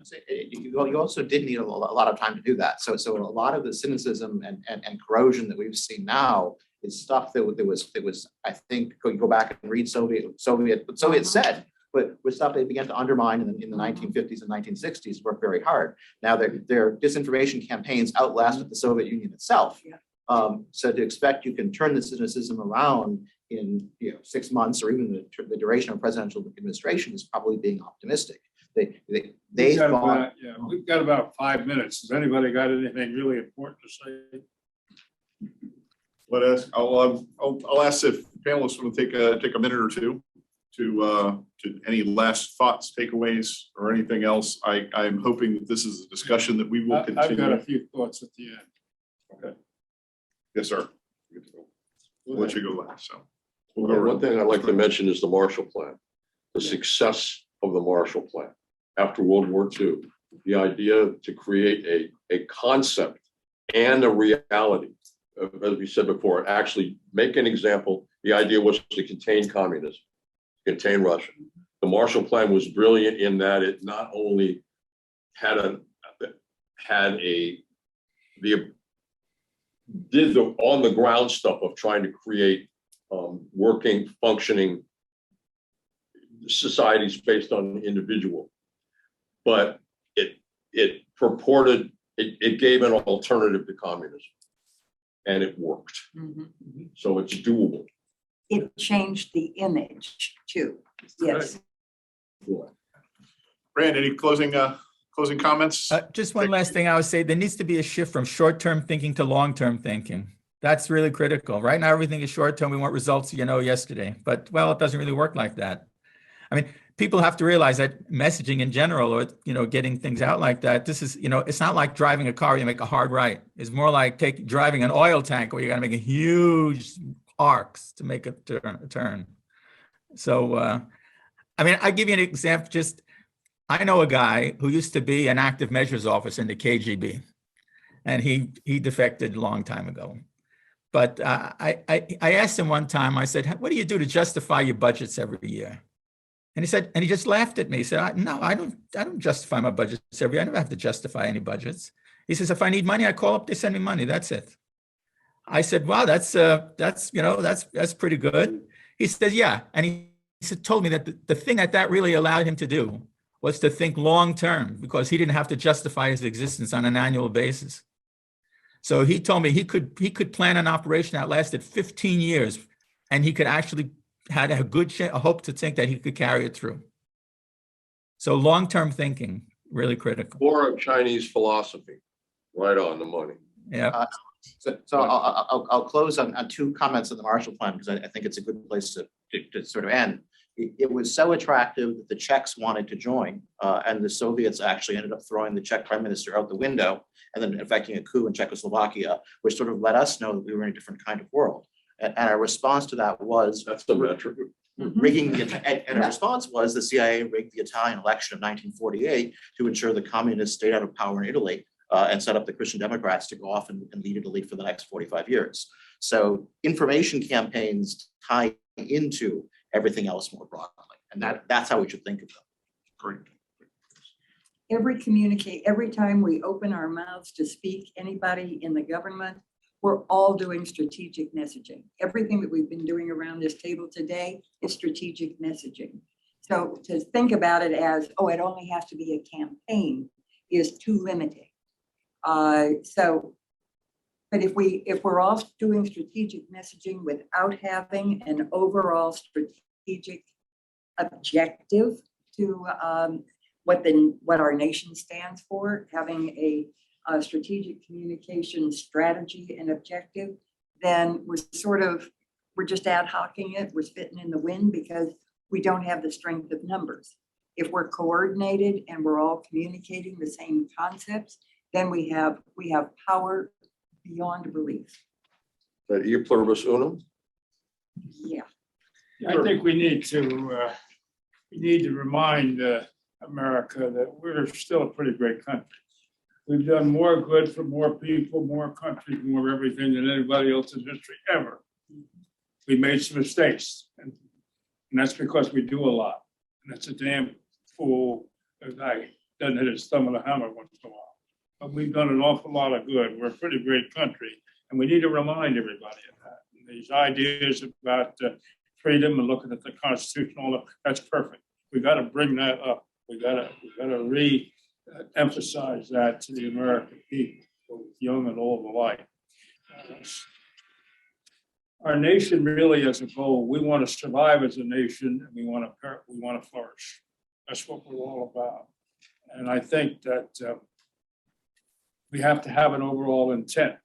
you also did need a lot of time to do that. So a lot of the cynicism and corrosion that we've seen now is stuff that was, I think, you go back and read what Soviet said, but with stuff they began to undermine in the 1950s and 1960s, worked very hard. Now their disinformation campaigns outlasted the Soviet Union itself. So to expect you can turn the cynicism around in 6 months or even the duration of presidential administration is probably being optimistic. We've got about 5 minutes. Has anybody got anything really important to say? I'll ask if panelists want to take a minute or two to any last thoughts, takeaways, or anything else. I am hoping that this is a discussion that we will continue. I've got a few thoughts at the end. Okay. Yes, sir. We'll let you go last. So we'll go One around. thing I'd like to mention is the Marshall Plan, the success of the Marshall Plan after World War II, the idea to create a concept and a reality. As we said before, actually make an example. The idea was to contain communism, contain Russia. The Marshall Plan was brilliant in that it not only did the on the ground stuff of trying to create working, functioning societies based on the individual, but it gave an alternative to communism, and it worked. So it's doable. It changed the image too. Yes. Brand, any closing comments? Just one last thing I would say, there needs to be a shift from short-term thinking to long-term thinking. That's really critical. Right now, everything is short-term. We want results, yesterday, but it doesn't really work like that. I mean, people have to realize that messaging in general, or, getting things out like that, this is, it's not like driving a car, you make a hard right. It's more like driving an oil tank where you got to make a huge arcs to make a turn. So, I give you an example. I know a guy who used to be an active measures officer in the KGB, and he defected a long time ago. But I asked him one time, I said, what do you do to justify your budgets every year? And he just laughed at me. He said, no, I don't justify my budgets every year. I never have to justify any budgets. He says, if I need money, I call up, they send me money. That's it. I said, wow, that's pretty good. He said, yeah. And he told me that the thing that really allowed him to do was to think long-term, because he didn't have to justify his existence on an annual basis. So he told me he could plan an operation that lasted 15 years, and he could actually had a hope to think that he could carry it through. So long-term thinking, really critical. Or of Chinese philosophy, right on the money. Yeah. So I'll close on 2 comments on the Marshall Plan, because I think it's a good place to sort of end. It was so attractive that the Czechs wanted to join, and the Soviets actually ended up throwing the Czech prime minister out the window and then effecting a coup in Czechoslovakia, which sort of let us know that we were in a different kind of world. And our response to that was That's the metric. rigging and our response was the CIA rigged the Italian election of 1948 to ensure the communists stayed out of power in Italy, and set up the Christian Democrats to go off and lead Italy for the next 45 years. So information campaigns tie into everything else more broadly, and that's how we should think of them. Great. Every time we open our mouths to speak, anybody in the government, we're all doing strategic messaging. Everything that we've been doing around this table today is strategic messaging. So to think about it as, it only has to be a campaign is too limiting. But if we're all doing strategic messaging without having an overall strategic objective to what our nation stands for, having a strategic communication strategy and objective, then we're just ad hocing it. We're spitting in the wind because we don't have the strength of numbers. If we're coordinated and we're all communicating the same concepts, then we have power beyond belief. That e pluribus unum. Yeah. I think we need to remind America that we're still a pretty great country. We've done more good for more people, more countries, more everything than anybody else in history ever. We made some mistakes, and that's because we do a lot. And that's a damn fool guy doesn't hit his thumb with a hammer once in a while. But we've done an awful lot of good. We're a pretty great country, and we need to remind everybody of that. And these ideas about freedom and looking at the Constitution, all that, that's perfect. We got to bring that up. We got to re-emphasize that to the American people, both young and old alike. Our nation really, as a goal, we want to survive as a nation, and we want to flourish. That's what we're all about. And I think that we have to have an overall intent.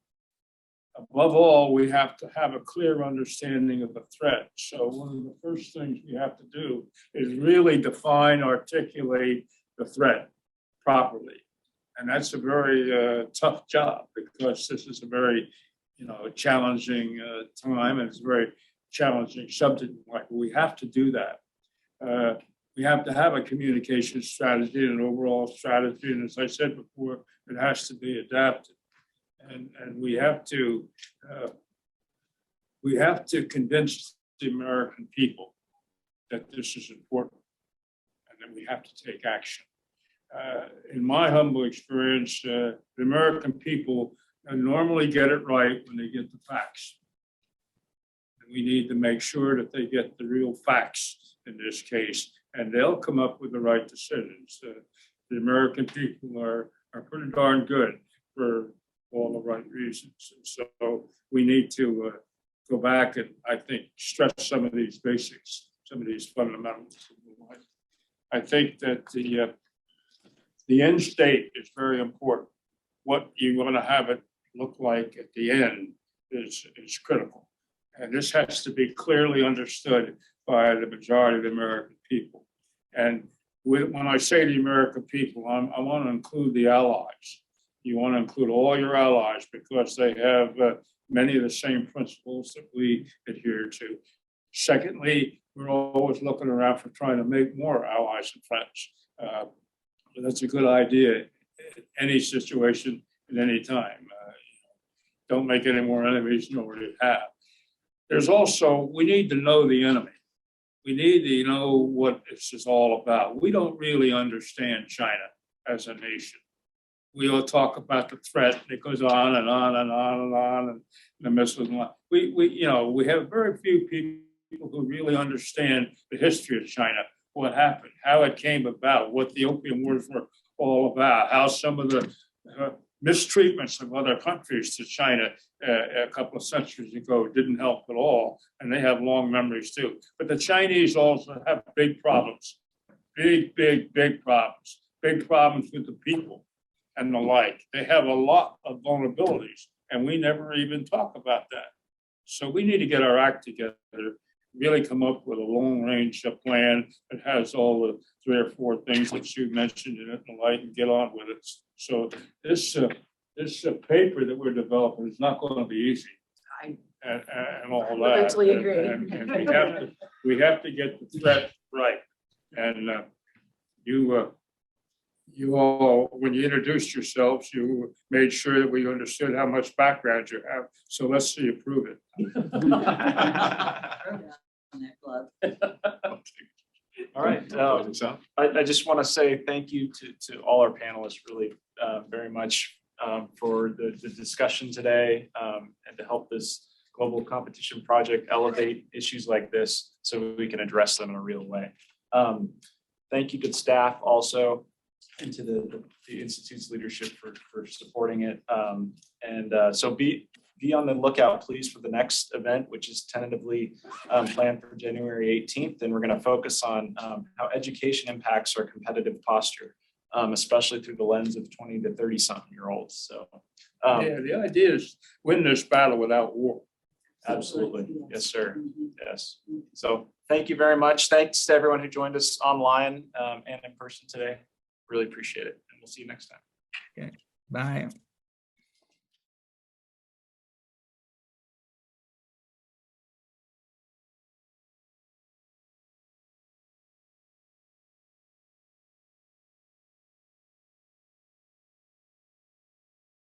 Above all, we have to have a clear understanding of the threat. So one of the first things we have to do is really define, articulate the threat properly. And that's a very tough job, because this is a very challenging time, and it's a very challenging subject. We have to do that. We have to have a communication strategy and an overall strategy. And as I said before, it has to be adapted. And we have to convince the American people that this is important, and that we have to take action. In my humble experience, the American people normally get it right when they get the facts. And we need to make sure that they get the real facts in this case, and they'll come up with the right decisions. The American people are pretty darn good for all the right reasons. And so we need to go back and, I think, stress some of these basics, some of these fundamentals. I think that the end state is very important. What you want to have it look like at the end is critical. And this has to be clearly understood by the majority of the American people. And when I say the American people, I want to include the allies. You want to include all your allies, because they have many of the same principles that we adhere to. Secondly, we're always looking around for trying to make more allies and friends. That's a good idea in any situation at any time. Don't make any more enemies than you already have. There's also, we need to know the enemy. We need to know what this is all about. We don't really understand China as a nation. We all talk about the threat, and it goes on and on and on and on, and the missiles. We have very few people who really understand the history of China, what happened, how it came about, what the Opium Wars were all about, how some of the mistreatments of other countries to China a couple of centuries ago didn't help at all, and they have long memories too. But the Chinese also have big problems, big problems, big problems with the people and the like. They have a lot of vulnerabilities, and we never even talk about that. So we need to get our act together, really come up with a long-range plan that has all the 3 or 4 things that you mentioned in it and the like, and get on with it. So this paper that we're developing is not going to be easy, and all that. Fundamentally agree. And we have to get the threat right. And you all, when you introduced yourselves, you made sure that we understood how much background you have. So let's see you prove it. All right. I just want to say thank you to all our panelists, really very much for the discussion today, and to help this global competition project elevate issues like this so we can address them in a real way. Thank you to staff also, and to the Institute's leadership for supporting it. So be on the lookout, please, for the next event, which is tentatively planned for January 18th. And we're going to focus on how education impacts our competitive posture, especially through the lens of 20 to 30-something-year-olds. So the idea is win this battle without war. Absolutely. Yes, sir. Yes. So thank you very much. Thanks to everyone who joined us online and in person today. Really appreciate it. And we'll see you next time. Okay. Bye.